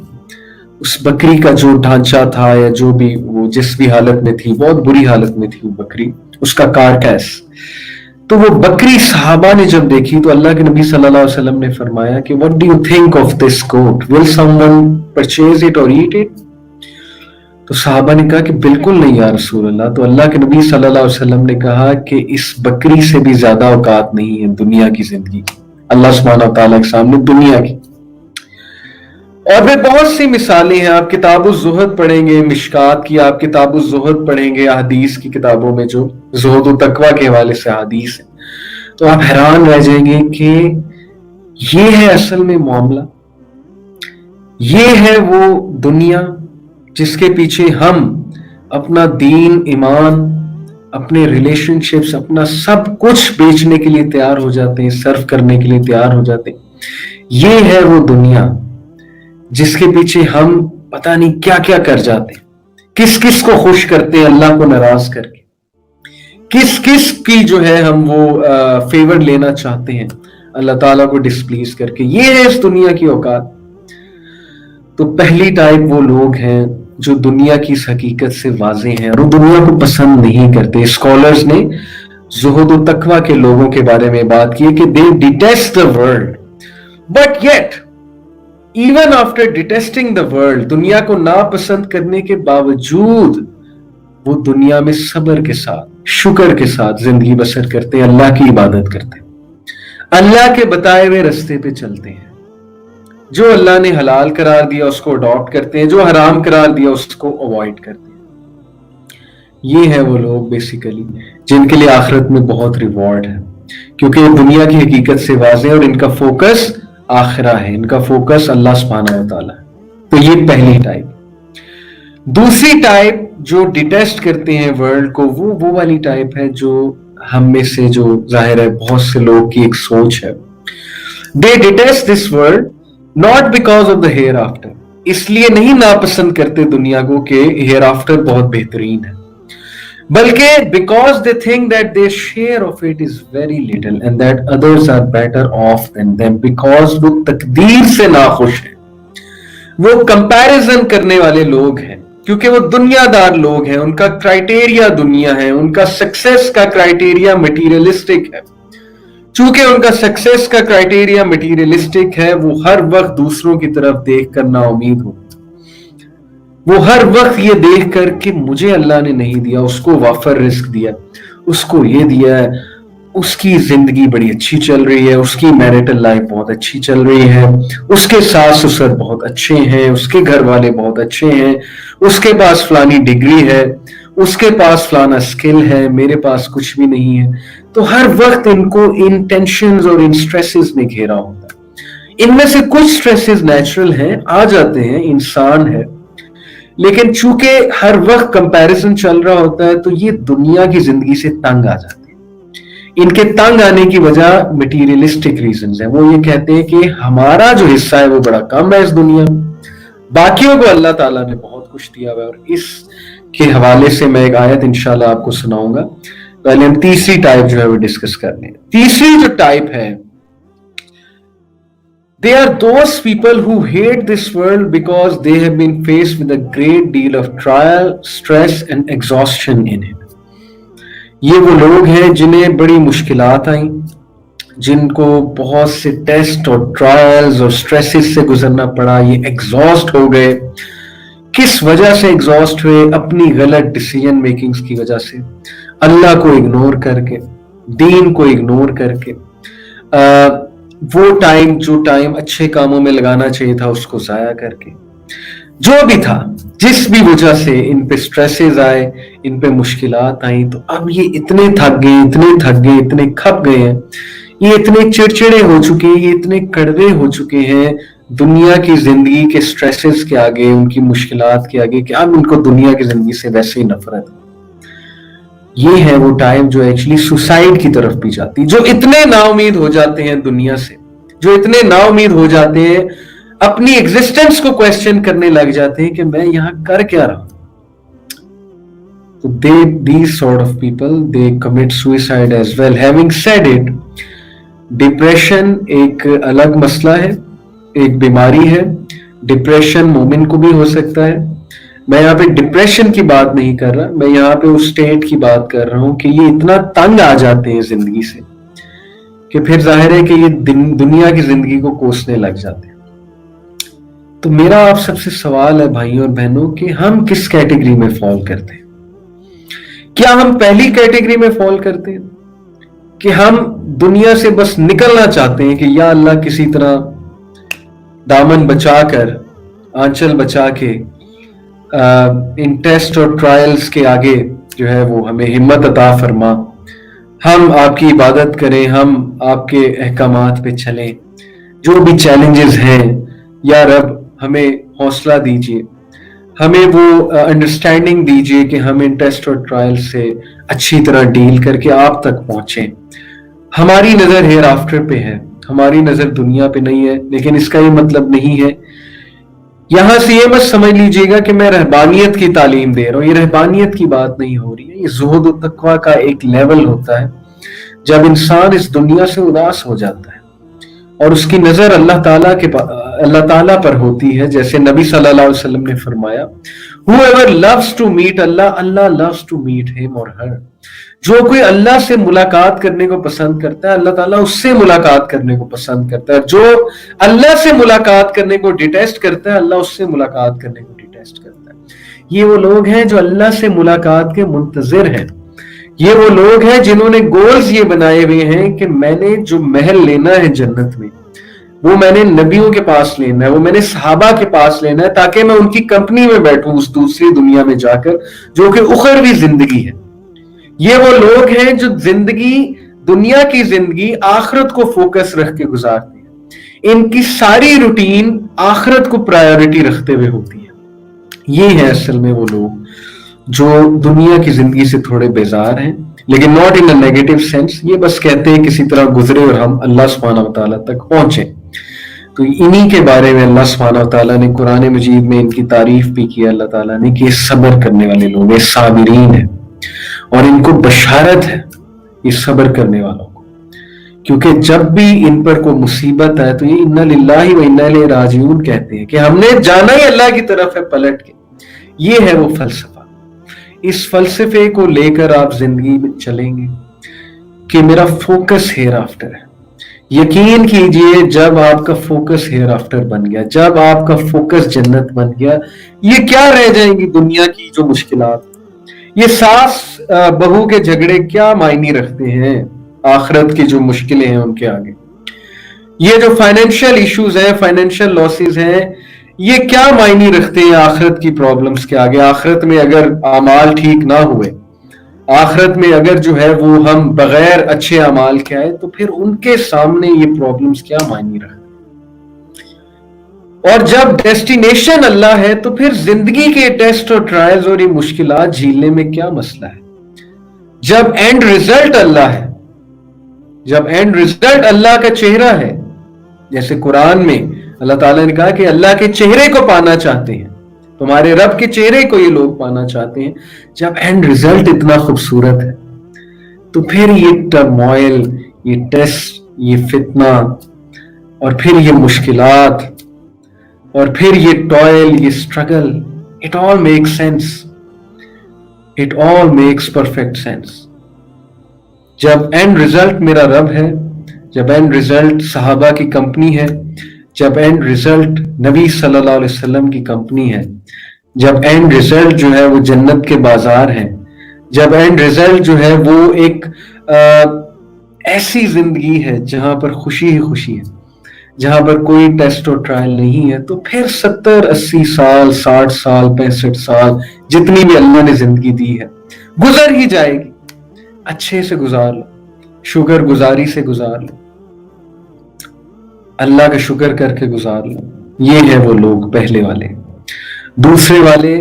उस बकरी का जो ढांचा था या जो भी वो जिस भी हालत में थी, बहुत बुरी हालत में थी वो बकरी, उसका कारकैस। तो वो बकरी सहाबा ने जब देखी तो अल्लाह के नबी सल्लल्लाहु अलैहि वसल्लम ने फरमाया कि what do you think of this goat, will someone purchase it or eat it? तो सहाबा ने कहा कि बिल्कुल नहीं या रसूल अल्लाह। तो अल्लाह के नबी सल्लल्लाहु अलैहि वसल्लम ने कहा कि इस बकरी से भी ज्यादा औकात नहीं है दुनिया की जिंदगी की, अल्लाह सुब्हानहू व तआला के सामने दुनिया की। और भी बहुत सी मिसालें हैं, आप किताब-उज़-ज़ुहद पढ़ेंगे, मिशकात की आप किताब-उज़-ज़ुहद पढ़ेंगे, हदीस की किताबों में जो ज़ुहद व तकवा के हवाले से हदीस है, तो आप हैरान रह जाएंगे कि ये है असल में मामला, ये है वो दुनिया जिसके पीछे हम अपना दीन, ईमान, अपने रिलेशनशिप्स, अपना सब कुछ बेचने के लिए तैयार हो जाते हैं, सर्व करने के लिए तैयार हो जाते हैं। ये है वो दुनिया जिसके पीछे हम पता नहीं क्या क्या कर जाते हैं, किस किस को खुश करते हैं अल्लाह को नाराज करके, किस किस की जो है हम वो फेवर लेना चाहते हैं अल्लाह ताला को डिस्प्लीज करके। ये है इस दुनिया की औकात। तो पहली टाइप वो लोग हैं जो दुनिया की इस हकीकत से वाजे हैं और वो दुनिया को पसंद नहीं करते। स्कॉलर्स ने ज़ुहद व तकवा के लोगों के बारे में बात की कि they detest the world but yet even after detesting the world, दुनिया को नापसंद करने के बावजूद वो दुनिया में सब्र के साथ, शुक्र के साथ जिंदगी बसर करते हैं, अल्लाह की इबादत करते हैं, अल्लाह के बताए हुए रास्ते पे चलते हैं। जो अल्लाह ने हलाल करार दिया उसको अडॉप्ट करते हैं, जो हराम करार दिया उसको अवॉइड करते हैं। ये है वो लोग बेसिकली जिनके लिए आखिरत में बहुत रिवॉर्ड है, क्योंकि दुनिया की हकीकत से वाज़ेह और इनका फोकस आखिरा है, इनका फोकस अल्लाह सुब्हानहू व तआला है। तो ये पहली टाइप। दूसरी टाइप जो डिटेस्ट करते हैं वर्ल्ड को, वो वाली टाइप है जो हम में से, जो जाहिर है बहुत से लोग की एक सोच है। They detest this world not because of the hereafter, इसलिए नहीं नापसंद करते दुनिया को कि हेयर आफ्टर बहुत बेहतरीन है, बल्कि because they think that their share of it is very little and that others are better off than them, because वो तकदीर से नाखुश है, वो कंपैरिजन करने वाले लोग हैं, क्योंकि वो दुनियादार लोग हैं, उनका क्राइटेरिया दुनिया है, उनका सक्सेस का क्राइटेरिया मटीरियलिस्टिक है। चूंकि उनका सक्सेस का क्राइटेरिया मटीरियलिस्टिक है, वो हर वक्त दूसरों की तरफ देख कर नाउमीद हो, वो हर वक्त ये देख कर कि मुझे अल्लाह ने नहीं दिया, उसको वाफर रिस्क दिया, उसको ये दिया है, उसकी जिंदगी बड़ी अच्छी चल रही है, उसकी मैरिटल लाइफ बहुत अच्छी चल रही है, उसके सास ससुर बहुत अच्छे हैं, उसके घर वाले बहुत अच्छे हैं, उसके पास फलानी डिग्री है, उसके पास फलाना स्किल है, मेरे पास कुछ भी नहीं है। तो हर वक्त इनको इन टेंशंस और इन स्ट्रेसेस में घेरा होता है। इनमें से कुछ स्ट्रेसेस नेचुरल हैं, आ जाते हैं, इंसान है, लेकिन चूंकि हर वक्त कंपैरिजन चल रहा होता है तो ये दुनिया की जिंदगी से तंग आ जाते हैं। इनके तंग आने की वजह मटीरियलिस्टिक रीजंस हैं। वो ये कहते हैं कि हमारा जो हिस्सा है वो बड़ा कम है इस दुनिया में, बाकियों को अल्लाह ताला ने बहुत कुछ दिया हुआ है। और इसके हवाले से मैं एक आयत इंशाल्लाह आपको सुनाऊंगा। पहले हम तीसरी टाइप जो है वो डिस्कस कर लें। तीसरी जो टाइप है, they are those people who hate this world because they have been faced with a great deal of trial, stress and exhaustion in it. ये वो लोग हैं जिन्हें बड़ी मुश्किलात आई, जिनको बहुत से टेस्ट और ट्रायल्स और स्ट्रेसेस से गुजरना पड़ा, ये एग्जॉस्ट हो गए। किस वजह से एग्जॉस्ट हुए? अपनी गलत डिसीजन मेकिंग्स की वजह से, अल्लाह को इग्नोर करके, दीन को इग्नोर करके, वो टाइम जो टाइम अच्छे कामों में लगाना चाहिए था उसको जाया करके, जो भी था, जिस भी वजह से इन पे स्ट्रेसेस आए, इन पे मुश्किलात आई, तो अब ये इतने थक गए, इतने खप गए हैं, ये इतने चिड़चिड़े हो चुके हैं, ये इतने कड़वे हो चुके हैं दुनिया की जिंदगी के स्ट्रेसेस के आगे, उनकी मुश्किलात के आगे, कि अब इनको दुनिया की जिंदगी से वैसे ही नफरत है। یہ ہے وہ ٹائم جو ایکچولی سوسائڈ کی طرف بھی جاتی، جو اتنے نا امید ہو جاتے ہیں دنیا سے، جو اتنے نا امید ہو جاتے ہیں، اپنی ایگزسٹنس کو کویسچن کرنے لگ جاتے ہیں کہ میں یہاں کر کیا رہا ہوں. So these sort of people, they commit suicide as well. Having said it, depression ایک الگ مسئلہ ہے، ایک بیماری ہے. ڈپریشن مومن کو بھی ہو سکتا ہے. میں یہاں پہ ڈپریشن کی بات نہیں کر رہا، میں یہاں پہ اس اسٹیٹ کی بات کر رہا ہوں کہ یہ اتنا تنگ آ جاتے ہیں زندگی سے کہ پھر ظاہر ہے کہ یہ دنیا کی زندگی کو کوسنے لگ جاتے ہیں. تو میرا آپ سب سے سوال ہے بھائیوں اور بہنوں کہ ہم کس کیٹیگری میں فال کرتے ہیں؟ کیا ہم پہلی کیٹیگری میں فال کرتے ہیں کہ ہم دنیا سے بس نکلنا چاہتے ہیں کہ یا اللہ کسی طرح دامن بچا کر، آنچل بچا کے ان ٹیسٹ اور ٹرائلز کے آگے جو ہے وہ ہمیں ہمت عطا فرما، ہم آپ کی عبادت کریں، ہم آپ کے احکامات پہ چلیں، جو بھی چیلنجز ہیں یا رب ہمیں حوصلہ دیجیے، ہمیں وہ انڈرسٹینڈنگ دیجیے کہ ہم ان ٹیسٹ اور ٹرائل سے اچھی طرح ڈیل کر کے آپ تک پہنچیں. ہماری نظر ہیئر آفٹر پہ ہے، ہماری نظر دنیا پہ نہیں ہے. لیکن اس کا یہ مطلب نہیں ہے، یہاں سے یہ مت سمجھ لیجیے گا کہ میں رہبانیت کی تعلیم دے رہا ہوں. یہ رہبانیت کی بات نہیں ہو رہی ہے، یہ زہد و تقویٰ کا ایک لیول ہوتا ہے جب انسان اس دنیا سے اداس ہو جاتا ہے اور اس کی نظر اللہ تعالیٰ پر ہوتی ہے. جیسے نبی صلی اللہ علیہ وسلم نے فرمایا whoever loves to meet Allah, Allah loves to meet him or her. جو کوئی اللہ سے ملاقات کرنے کو پسند کرتا ہے، اللہ تعالیٰ اس سے ملاقات کرنے کو پسند کرتا ہے. جو اللہ سے ملاقات کرنے کو ڈیٹیسٹ کرتا ہے، اللہ اس سے ملاقات کرنے کو ڈیٹیسٹ کرتا ہے. یہ وہ لوگ ہیں جو اللہ سے ملاقات کے منتظر ہیں. یہ وہ لوگ ہیں جنہوں نے گولز یہ بنائے ہوئے ہیں کہ میں نے جو محل لینا ہے جنت میں، وہ میں نے نبیوں کے پاس لینا ہے، وہ میں نے صحابہ کے پاس لینا ہے، تاکہ میں ان کی کمپنی میں بیٹھوں اس دوسری دنیا میں جا کر جو کہ اخروی زندگی ہے. یہ وہ لوگ ہیں جو دنیا کی زندگی آخرت کو فوکس رکھ کے گزارتے ہیں. ان کی ساری روٹین آخرت کو پرائیورٹی رکھتے ہوئے ہوتی ہے. یہ ہے اصل میں وہ لوگ جو دنیا کی زندگی سے تھوڑے بیزار ہیں، لیکن not in a negative sense. یہ بس کہتے ہیں کسی طرح گزرے اور ہم اللہ سبحانہ و تعالیٰ تک پہنچے. تو انہی کے بارے میں اللہ سبحانہ و تعالیٰ نے قرآن مجید میں ان کی تعریف بھی کی. اللہ تعالیٰ نے کہ یہ صبر کرنے والے لوگ، یہ صابرین ہیں، اور ان کو بشارت ہے یہ صبر کرنے والوں کو. کیونکہ جب بھی ان پر کوئی مصیبت آئے تو یہ انا للہ و انا الیہ راجعون کہتے ہیں کہ ہم نے جانا ہی اللہ کی طرف ہے پلٹ کے. یہ ہے وہ فلسفہ. اس فلسفے کو لے کر آپ زندگی میں چلیں گے کہ میرا فوکس ہیئر آفٹر ہے. یقین کیجئے جب آپ کا فوکس ہیئر آفٹر بن گیا، جب آپ کا فوکس جنت بن گیا، یہ کیا رہ جائیں گی دنیا کی جو مشکلات، یہ ساس بہو کے جھگڑے کیا معنی رکھتے ہیں آخرت کی جو مشکلیں ہیں ان کے آگے. یہ جو فائنینشیل ایشوز ہیں، فائنینشیل لاسز ہیں، یہ کیا معنی رکھتے ہیں آخرت کی پرابلمز کے آگے. آخرت میں اگر اعمال ٹھیک نہ ہوئے، آخرت میں اگر جو ہے وہ ہم بغیر اچھے اعمال کے آئے، تو پھر ان کے سامنے یہ پرابلمز کیا معنی رکھتے. اور جب ڈیسٹینیشن اللہ ہے تو پھر زندگی کے ٹیسٹ اور ٹرائلز اور یہ مشکلات جھیلنے میں کیا مسئلہ ہے. جب اینڈ ریزلٹ اللہ ہے، جب اینڈ ریزلٹ اللہ کا چہرہ ہے، جیسے قرآن میں اللہ تعالیٰ نے کہا کہ اللہ کے چہرے کو پانا چاہتے ہیں، تمہارے رب کے چہرے کو یہ لوگ پانا چاہتے ہیں. جب اینڈ ریزلٹ اتنا خوبصورت ہے تو پھر یہ ٹرموائل، یہ ٹیسٹ، یہ فتنہ، اور پھر یہ مشکلات، اور پھر یہ ٹوائل، یہ struggle, it all makes sense. It all makes perfect sense. جب اینڈ ریزلٹ میرا رب ہے، جب اینڈ ریزلٹ صحابہ کی کمپنی ہے، جب اینڈ ریزلٹ نبی صلی اللہ علیہ وسلم کی کمپنی ہے، جب اینڈ ریزلٹ جو ہے وہ جنت کے بازار ہیں، جب اینڈ ریزلٹ جو ہے وہ ایک ایسی زندگی ہے جہاں پر خوشی ہی خوشی ہے، جہاں پر کوئی ٹیسٹ اور ٹرائل نہیں ہے، تو پھر 70 80 سال 60 سال 65 سال جتنی بھی اللہ نے زندگی دی ہے گزر ہی جائے گی. اچھے سے گزار لو، شکر گزاری سے گزار لو، اللہ کا شکر کر کے گزار لو. یہ ہے وہ لوگ پہلے والے. دوسرے والے،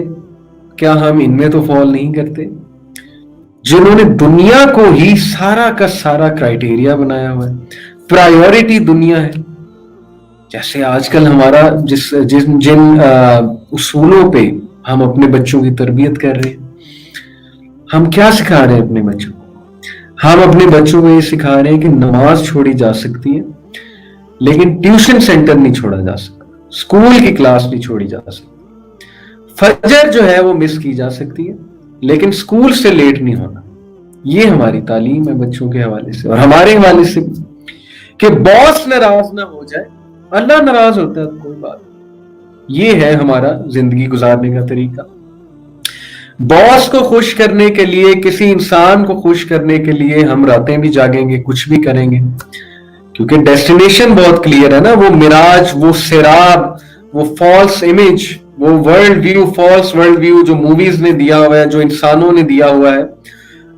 کیا ہم ان میں تو فال نہیں کرتے؟ जिन्होंने दुनिया को ही सारा का सारा क्राइटेरिया बनाया हुआ है, प्रायोरिटी दुनिया है। जैसे आजकल हमारा जिन उसूलों पे हम अपने बच्चों की तरबियत कर रहे हैं, हम क्या सिखा रहे हैं अपने बच्चों को? हम अपने बच्चों को ये सिखा रहे हैं कि नमाज छोड़ी जा सकती है, लेकिन ट्यूशन सेंटर नहीं छोड़ा जा सकता, स्कूल की क्लास नहीं छोड़ी जा सकती, फजर जो है वो मिस की जा सकती है, लेकिन स्कूल से लेट नहीं होना। ये हमारी तालीम है बच्चों के हवाले से, और हमारे हवाले से कि बॉस नाराज ना हो जाए, अल्लाह नाराज होता है तो कोई बात नहीं। ये है हमारा जिंदगी गुजारने का तरीका। बॉस को खुश करने के लिए, किसी इंसान को खुश करने के लिए हम रातें भी जागेंगे, कुछ भी करेंगे, क्योंकि डेस्टिनेशन बहुत क्लियर है ना। वो मिराज, वो सिराब, वो फॉल्स इमेज, वो world view, false world view जो मूवीज ने दिया हुआ है, जो इंसानों ने दिया हुआ है,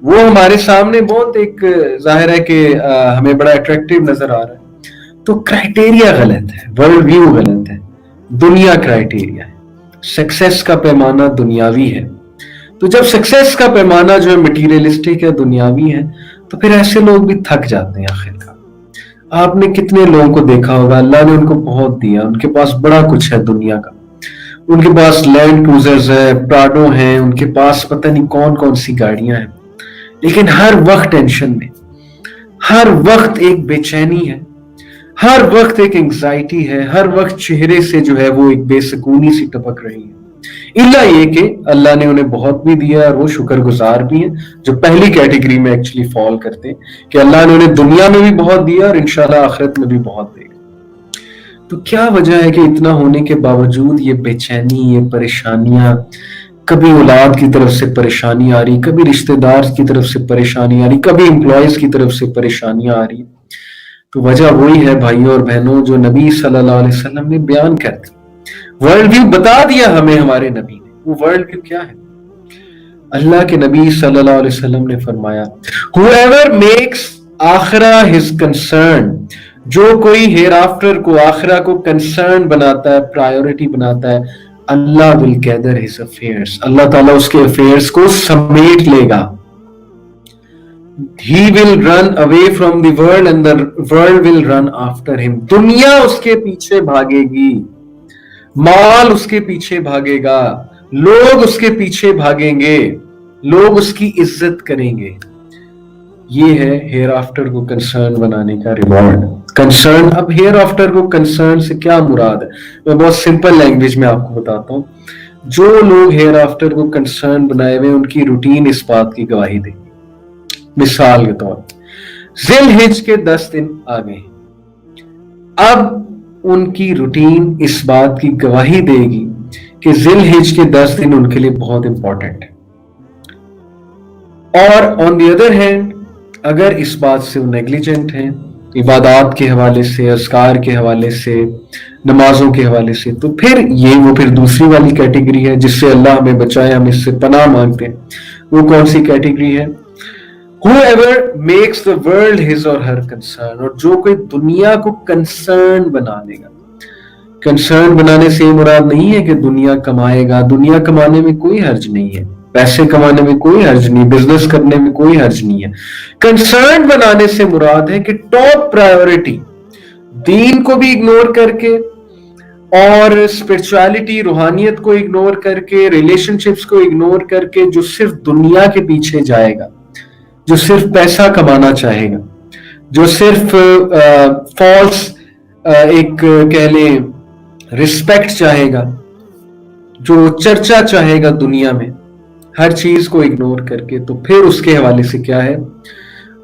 वो हमारे सामने बहुत एक जाहिर है कि हमें बड़ा अट्रैक्टिव नजर आ रहा है। तो क्राइटेरिया गलत है, वर्ल्ड व्यू गलत है, दुनिया क्राइटेरिया है, सक्सेस का पैमाना दुनियावी है। तो जब सक्सेस का पैमाना जो है मटीरियलिस्टिक है, दुनियावी है, तो फिर ऐसे लोग भी थक जाते हैं आखिरकार। आपने कितने लोगों को देखा होगा, अल्लाह ने उनको बहुत दिया, उनके पास बड़ा कुछ है दुनिया का, उनके पास लैंड क्रूजर्स है, प्राडो हैं, उनके पास पता नहीं कौन कौन सी गाड़ियां हैं, लेकिन हर वक्त टेंशन में, हर वक्त एक बेचैनी है, हर वक्त एक एंग्जाइटी है, हर वक्त चेहरे से जो है वो एक बेसुकूनी सी टपक रही है। इल्ला ये कि अल्लाह ने उन्हें बहुत भी दिया और वो शुक्रगुजार भी हैं, जो पहली कैटेगरी में एक्चुअली फॉल करते हैं कि अल्लाह ने उन्हें दुनिया में भी बहुत दिया और इंशाल्लाह आखिरत में भी बहुत देगा। तो क्या वजह है कि इतना होने के बावजूद ये बेचैनी, ये परेशानियां, कभी औलाद की तरफ से परेशानी आ रही, कभी रिश्तेदार की तरफ से परेशानी आ रही, कभी एम्प्लॉयज की तरफ से परेशानियां आ रही। तो वजह वही है भाइयों और बहनों जो नबी सल्लल्लाहु अलैहि वसल्लम ने बयान कर दी। वर्ल्ड व्यू बता दिया हमें हमारे नबी ने। वो वर्ल्ड व्यू क्या है? अल्लाह के नबी सल्लल्लाहु अलैहि वसल्लम ने फरमाया, whoever makes आखिरा his concern, जो कोई हेयर आफ्टर को, आखिरा को कंसर्न बनाता है, प्रायोरिटी बनाता है, अल्लाह विल गैदर हिज अफेयर्स, अल्लाह ताला उसके अफेयर्स को समेट लेगा। He will run away from the world and the world will run after him. दुनिया उसके पीछे भागेगी, माल उसके पीछे भागेगा, लोग उसके पीछे भागेंगे, लोग उसकी इज्जत करेंगे। ये है हेयर आफ्टर को कंसर्न बनाने का रिवॉर्ड। कंसर्न, अब हेयर आफ्टर को कंसर्न से क्या मुराद है, मैं बहुत सिंपल लैंग्वेज में आपको बताता हूँ। जो लोग हेयर आफ्टर को कंसर्न बनाए हुए, उनकी रूटीन इस बात की गवाही देगी। मिसाल के तौर पर ज़िलहिज के 10 दिन आ गए, अब उनकी रूटीन इस बात की गवाही देगी कि ज़िलहिज के 10 दिन उनके लिए बहुत इंपॉर्टेंट है। और ऑन द अदर हैंड, अगर इस बात से वो नेग्लिजेंट हैं, इबादत के हवाले से, अस्कार के हवाले से, नमाजों के हवाले से, तो फिर दूसरी वाली कैटेगरी है जिससे अल्लाह हमें बचाए, हम इससे पनाह मांगते हैं। वो कौन सी कैटेगरी है? Whoever makes the world his or her concern, और जो कोई दुनिया को कंसर्न बना देगा। कंसर्न बनाने से मुराद नहीं है कि दुनिया कमाएगा, दुनिया कमाने में कोई हर्ज नहीं है, पैसे कमाने में कोई हर्ज नहीं, बिजनेस करने में कोई हर्ज नहीं है। कंसर्न बनाने से मुराद है कि टॉप प्रायोरिटी दीन को भी इग्नोर करके और स्पिरिचुअलिटी, रूहानियत को इग्नोर करके, रिलेशनशिप्स को इग्नोर करके, जो सिर्फ दुनिया के पीछे जाएगा, जो सिर्फ पैसा कमाना चाहेगा, जो सिर्फ फॉल्स एक कह लें रिस्पेक्ट चाहेगा, जो चर्चा चाहेगा दुनिया में, हर चीज को इग्नोर करके, तो फिर उसके हवाले से क्या है?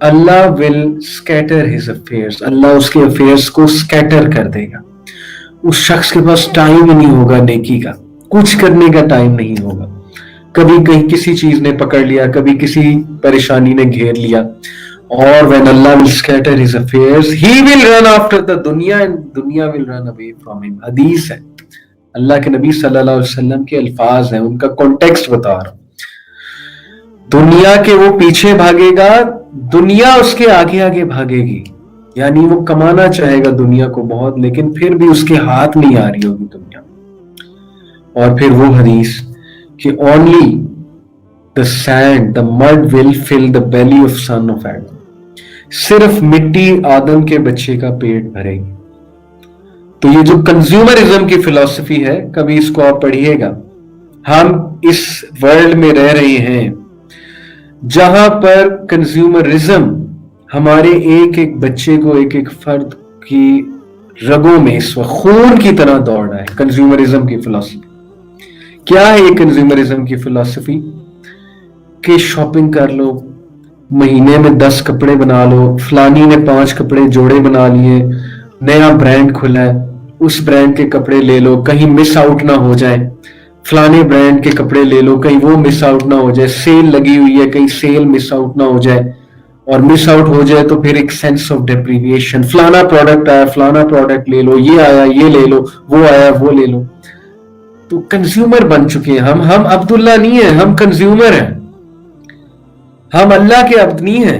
अल्लाह विल स्कैटर हिज अफेयर्स, अल्लाह उसके अफेयर्स को स्कैटर कर देगा। उस शख्स के पास टाइम ही नहीं होगा नेकी का, कुछ करने का टाइम नहीं होगा। कभी कहीं किसी चीज ने पकड़ लिया, कभी किसी परेशानी ने घेर लिया। और when Allah will scatter his affairs, he will run after the dunya and dunya will run away from him. हदीस है, अल्लाह के नबी सल्लल्लाहु अलैहि वसल्लम के अल्फाज हैं, उनका कॉन्टेक्स्ट बता रहा हूं। दुनिया के वो पीछे भागेगा, दुनिया उसके आगे आगे भागेगी। यानी वो कमाना चाहेगा दुनिया को बहुत, लेकिन फिर भी उसके हाथ नहीं आ रही होगी दुनिया। और फिर वो हदीस कि only the sand, the mud will fill the belly of son of Adam. सिर्फ मिट्टी आदम के बच्चे का पेट भरेगी। तो ये जो कंज्यूमरिज्म की फिलॉसफी है, कभी इसको आप पढ़िएगा। हम इस वर्ल्ड में रह रहे हैं जहां पर कंज्यूमरिज्म हमारे एक एक बच्चे को, एक एक फर्द की रगों में इस वक्त खून की तरह दौड़ रहा है। कंज्यूमरिज्म की फिलॉसफी क्या है? ये कंज्यूमरिज्म की फिलॉसफी कि शॉपिंग कर लो, महीने में 10 कपड़े बना लो, फलानी ने 5 कपड़े जोड़े बना लिए, नया ब्रांड खुला है, उस ब्रांड के कपड़े ले लो, कहीं मिस आउट ना हो जाए, फलाने ब्रांड के कपड़े ले लो, कहीं वो मिस आउट ना हो जाए, सेल लगी हुई है, कहीं सेल मिस आउट ना हो जाए, और मिस आउट हो जाए तो फिर एक सेंस ऑफ डेप्रिविएशन, फलाना प्रोडक्ट आया, फलाना प्रोडक्ट ले लो, ये आया ये ले लो, वो आया वो ले लो। तो कंज्यूमर बन चुके हैं हम अब्दुल्ला नहीं है, हम कंज्यूमर हैं। हम अल्लाह के अब्द नहीं हैं।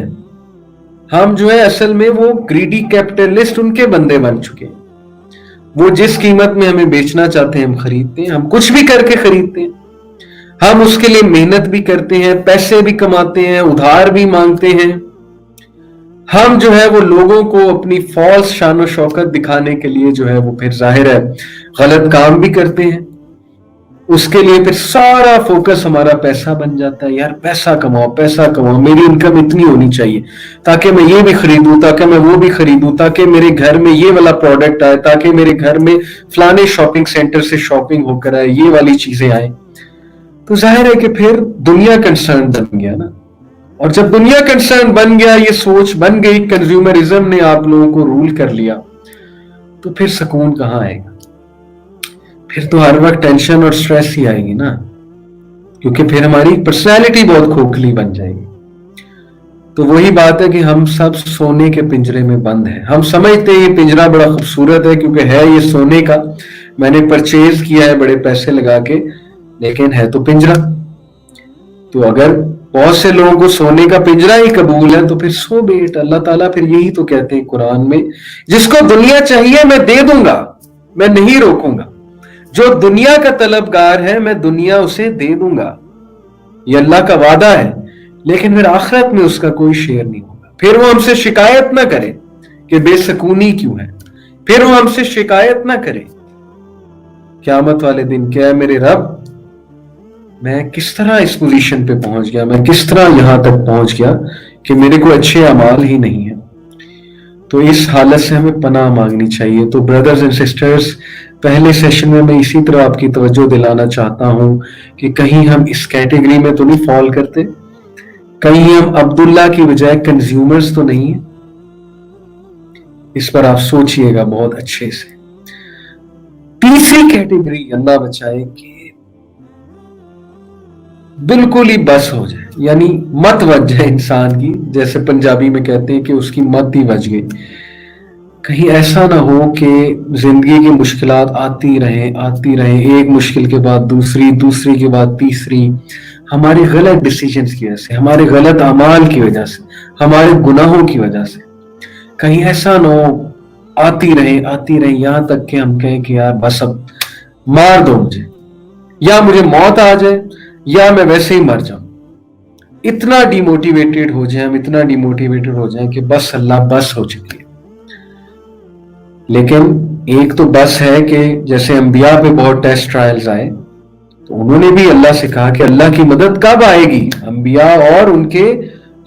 हम जो है असल में वो ग्रीडी कैपिटलिस्ट उनके बंदे बन चुके हैं। वो जिस कीमत में हमें बेचना चाहते हैं हम खरीदते हैं, हम कुछ भी करके खरीदते हैं, हम उसके लिए मेहनत भी करते हैं, पैसे भी कमाते हैं, उधार भी मांगते हैं। हम जो है वो लोगों को अपनी फॉल्स शान और शौकत दिखाने के लिए जो है वो फिर जाहिर है गलत काम भी करते हैं। उसके लिए फिर सारा फोकस हमारा पैसा बन जाता है। यार पैसा कमाओ, मेरी इनकम इतनी होनी चाहिए ताकि मैं ये भी खरीदूं, ताकि मैं वो भी खरीदूं, ताकि मेरे घर में ये वाला प्रोडक्ट आए, ताकि मेरे घर में फलाने शॉपिंग सेंटर से शॉपिंग होकर आए, ये वाली चीजें आए। तो जाहिर है कि फिर दुनिया कंसर्न बन गया ना। और जब दुनिया कंसर्न बन गया, ये सोच बन गई, कंज्यूमरिज्म ने आप लोगों को रूल कर लिया, तो फिर सुकून कहाँ आएगा? फिर तो हर वक्त टेंशन और स्ट्रेस ही आएगी ना, क्योंकि फिर हमारी पर्सनैलिटी बहुत खोखली बन जाएगी। तो वही बात है कि हम सब सोने के पिंजरे में बंद हैं। हम समझते हैं ये पिंजरा बड़ा खूबसूरत है क्योंकि है ये सोने का, मैंने परचेज किया है बड़े पैसे लगा के, लेकिन है तो पिंजरा। तो अगर बहुत से लोगों को सोने का पिंजरा ही कबूल है तो फिर सो बेट। अल्लाह ताला फिर यही तो कहते हैं कुरान में, जिसको दुनिया चाहिए मैं दे दूंगा, मैं नहीं रोकूंगा। जो दुनिया का तलबगार है मैं दुनिया उसे दे दूंगा, ये अल्लाह का वादा है। लेकिन फिर आखिरत में उसका कोई शेयर नहीं होगा। फिर वो हमसे शिकायत ना करे कि बेसकूनी क्यों है, फिर वो हमसे शिकायत ना करे क़यामत वाले दिन, क्या है मेरे रब, मैं किस तरह इस पोजीशन पे पहुंच गया, मैं किस तरह यहां तक पहुंच गया कि मेरे को अच्छे अमाल ही नहीं है। तो इस हालत से हमें पनाह मांगनी चाहिए। तो ब्रदर्स एंड सिस्टर्स, पहले सेशन में मैं इसी तरह आपकी तवज्जो दिलाना चाहता हूं कि कहीं हम इस कैटेगरी में तो नहीं फॉल करते, कहीं हम अब्दुल्ला की बजाय कंज्यूमर्स तो नहीं है। इस पर आप सोचिएगा बहुत अच्छे से। तीसरी कैटेगरी, अल्लाह बचाए कि बिल्कुल ही बस हो जाए, यानी मत बज जाए इंसान की, जैसे पंजाबी में कहते हैं कि उसकी मत ही बज गई। कहीं ऐसा ना हो कि जिंदगी की मुश्किलात आती रहें, एक मुश्किल के बाद दूसरी, दूसरी के बाद तीसरी, हमारे गलत डिसीजंस की वजह से, हमारे गलत अमाल की वजह से, हमारे गुनाहों की वजह से। कहीं ऐसा ना हो आती रहे यहां तक कि हम कहें कि यार बस अब मार दो मुझे, या मुझे मौत आ जाए, या मैं वैसे ही मर जाऊं। इतना डिमोटिवेटेड हो जाए हम, इतना डिमोटिवेटेड हो जाए कि बस अल्लाह बस हो चुकी है। लेकिन एक तो बस है कि जैसे अंबिया पे बहुत टेस्ट ट्रायल्स आए तो उन्होंने भी अल्लाह से कहा कि अल्लाह की मदद कब आएगी। अंबिया और उनके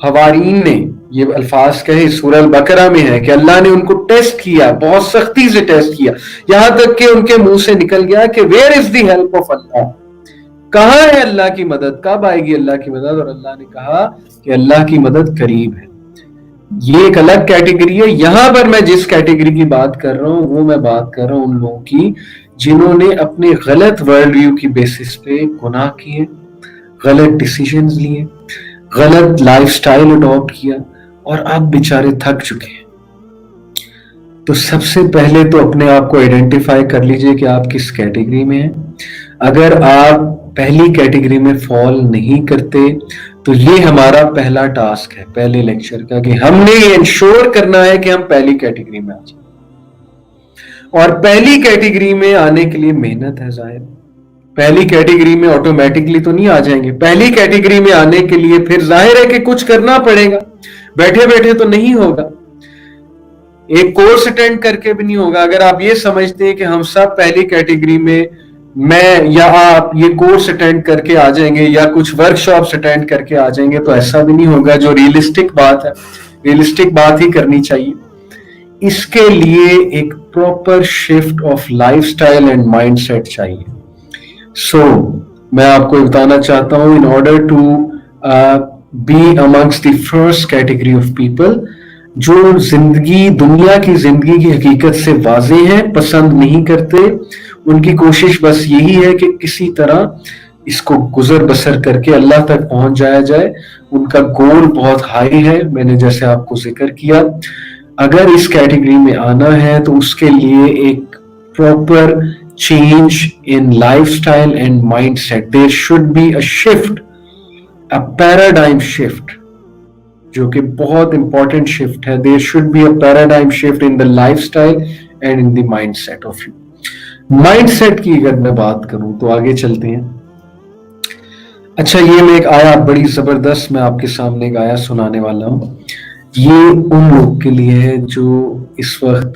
हवारीन ने ये अल्फाज कहे, सूरह अल-बकरा में है कि अल्लाह ने उनको टेस्ट किया, बहुत सख्ती से टेस्ट किया, यहां तक कि उनके मुंह से निकल गया कि where is the help of Allah, कहां है अल्लाह की मदद, कब आएगी अल्लाह की मदद। और अल्लाह ने कहा कि अल्लाह की मदद करीब है। ये एक अलग कैटेगरी है। यहां पर मैं जिस कैटेगरी की बात कर रहा हूं वो मैं बात कर रहा हूं उन लोगों की जिन्होंने अपने गलत वर्ल्ड व्यू की बेसिस पे गुनाह किए, गलत डिसीजंस लिए, गलत लाइफस्टाइल अडॉप्ट किया और अब बेचारे थक चुके हैं। तो सबसे पहले तो अपने आप को आइडेंटिफाई कर लीजिए कि आप किस कैटेगरी में हैं। अगर आप पहली कैटेगरी में फॉल नहीं करते तो ये हमारा पहला टास्क है पहले लेक्चर का, कि हमने ये इंश्योर करना है कि हम पहली कैटेगरी में आ जाए। और पहली कैटेगरी में आने के लिए मेहनत है जाहिर, पहली कैटेगरी में ऑटोमेटिकली तो नहीं आ जाएंगे। पहली कैटेगरी में आने के लिए फिर जाहिर है कि कुछ करना पड़ेगा, बैठे बैठे तो नहीं होगा, एक कोर्स अटेंड करके भी नहीं होगा। अगर आप ये समझते हैं कि हम सब पहली कैटेगरी में, मैं या आप ये कोर्स अटेंड करके आ जाएंगे या कुछ वर्कशॉप्स अटेंड करके आ जाएंगे, तो ऐसा भी नहीं होगा। जो रियलिस्टिक बात है, रियलिस्टिक बात ही करनी चाहिए। इसके लिए एक proper shift of lifestyle and mindset चाहिए। सो मैं आपको बताना चाहता हूं, in order to be amongst the first category of people जो जिंदगी, दुनिया की जिंदगी की हकीकत से वाजे हैं, पसंद नहीं करते, उनकी कोशिश बस यही है कि किसी तरह इसको गुजर बसर करके अल्लाह तक पहुंच जाया जाए। उनका गोल बहुत हाई है, मैंने जैसे आपको जिक्र किया। अगर इस कैटेगरी में आना है तो उसके लिए एक proper change in lifestyle and mindset, there should be a shift, a paradigm shift, जो कि बहुत इंपॉर्टेंट शिफ्ट है। There should be a paradigm shift in the lifestyle and in the mindset of you. Mindset की अगर मैं बात करूं तो आगे चलते हैं। अच्छा, ये मैं एक आया बड़ी जबरदस्त मैं आपके सामने एक आया सुनाने वाला हूं। ये उन लोग के लिए है जो इस वक्त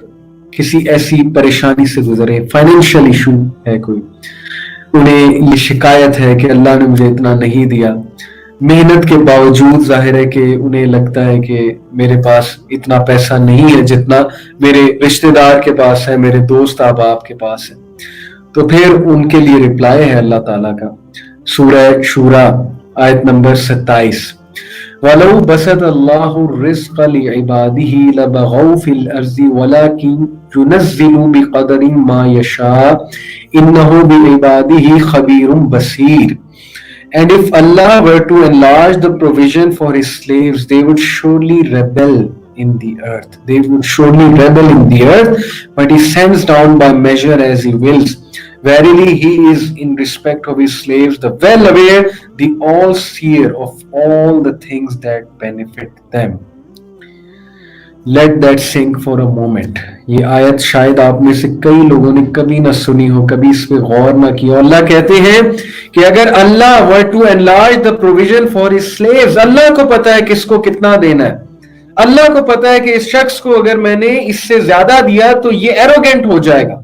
किसी ऐसी परेशानी से गुजरे, फाइनेंशियल इशू है कोई, उन्हें ये शिकायत है कि अल्लाह ने मुझे इतना नहीं दिया, मेहनत के बावजूद जाहिर है कि उन्हें लगता है कि मेरे पास इतना पैसा नहीं है जितना मेरे रिश्तेदार के पास है, मेरे दोस्त अहबाब के पास है। तो फिर उनके लिए रिप्लाई है अल्लाह ताला का, सूरह शूरा आयत नंबर 27, वलौ बसत अल्लाहु रिज़्क़ लिइबादिही लबगौ फिल अर्ज़ि वलाकिन युनज़्ज़िलु बिक़दरिन मा यशा इन्नहु बिइबादिही खबीरुम बसीर। And if Allah were to enlarge the provision for his slaves, they would surely rebel in the earth. They would surely rebel in the earth, but he sends down by measure as he wills. Verily, he is in respect of his slaves, the well aware, the all-seer of all the things that benefit them. Let that sink for a moment. ये आयत शायद आप में से कई लोगों ने कभी ना सुनी हो, कभी इस पे गौर ना किया। अल्लाह कहते हैं कि अगर अल्लाह were to enlarge the provision for his slaves, अल्लाह को पता है किसको कितना देना है। अल्लाह को पता है कि इस शख्स को अगर मैंने इससे ज्यादा दिया तो ये एरोगेंट हो जाएगा,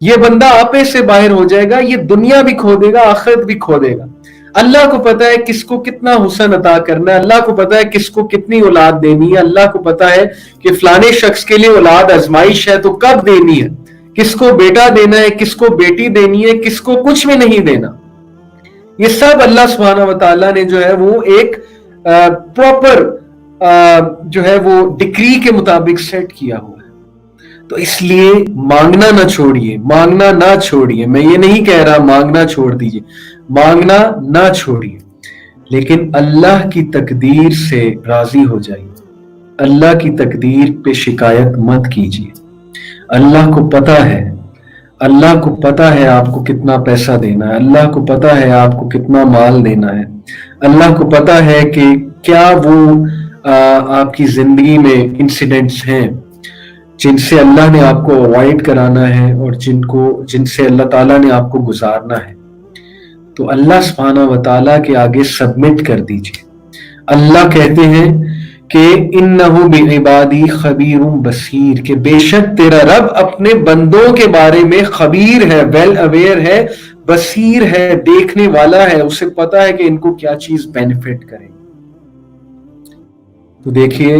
ये बंदा आपे से बाहर हो जाएगा, ये दुनिया भी खो देगा, आखिरत भी खो देगा। अल्लाह को पता है किसको कितना हुस्न अता करना है, अल्लाह को पता है किसको कितनी औलाद देनी है, अल्लाह को पता है कि फलाने शख्स के लिए औलाद आजमाइश है तो कब देनी है, किसको बेटा देना है, किसको बेटी देनी है, किसको कुछ भी नहीं देना। ये सब अल्लाह सुब्हानहू व तआला ने जो है वो एक प्रॉपर जो है वो डिक्री के मुताबिक सेट किया हुआ है। तो इसलिए मांगना ना छोड़िए, मांगना ना छोड़िए। मैं ये नहीं कह रहा मांगना छोड़ दीजिए, मांगना ना छोड़िए, लेकिन अल्लाह की तकदीर से राजी हो जाइए। अल्लाह की तकदीर पे शिकायत मत कीजिए। अल्लाह को पता है, अल्लाह को पता है आपको कितना पैसा देना है, अल्लाह को पता है आपको कितना माल देना है, अल्लाह को पता है कि क्या वो आपकी जिंदगी में इंसिडेंट्स हैं जिनसे अल्लाह ने आपको अवॉइड कराना है और जिनसे अल्लाह ताला ने आपको गुजारना है। तो अल्लाह सुब्हानहू व तआला के आगे सबमिट कर दीजिए। अल्लाह कहते हैं कि इन्नहु बिइबादी खबीरुम बसीर, के बेशक तेरा रब अपने बंदों के बारे में खबीर है, वेल अवेयर है, बसीर है, देखने वाला है, उसे पता है कि इनको क्या चीज बेनिफिट करेगी। तो देखिए,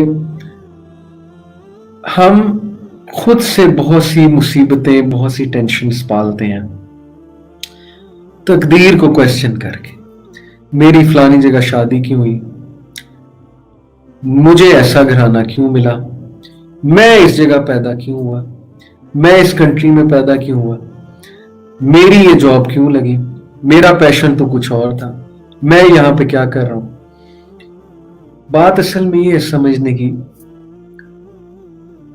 हम खुद से बहुत सी मुसीबतें, बहुत सी टेंशन्स पालते हैं तकदीर को क्वेश्चन करके। मेरी फलानी जगह शादी क्यों हुई, मुझे ऐसा घराना क्यों मिला, मैं इस जगह पैदा क्यों हुआ, मैं इस कंट्री में पैदा क्यों हुआ, मेरी ये जॉब क्यों लगी, मेरा पैशन तो कुछ और था, मैं यहां पे क्या कर रहा हूं। बात असल में ये समझने की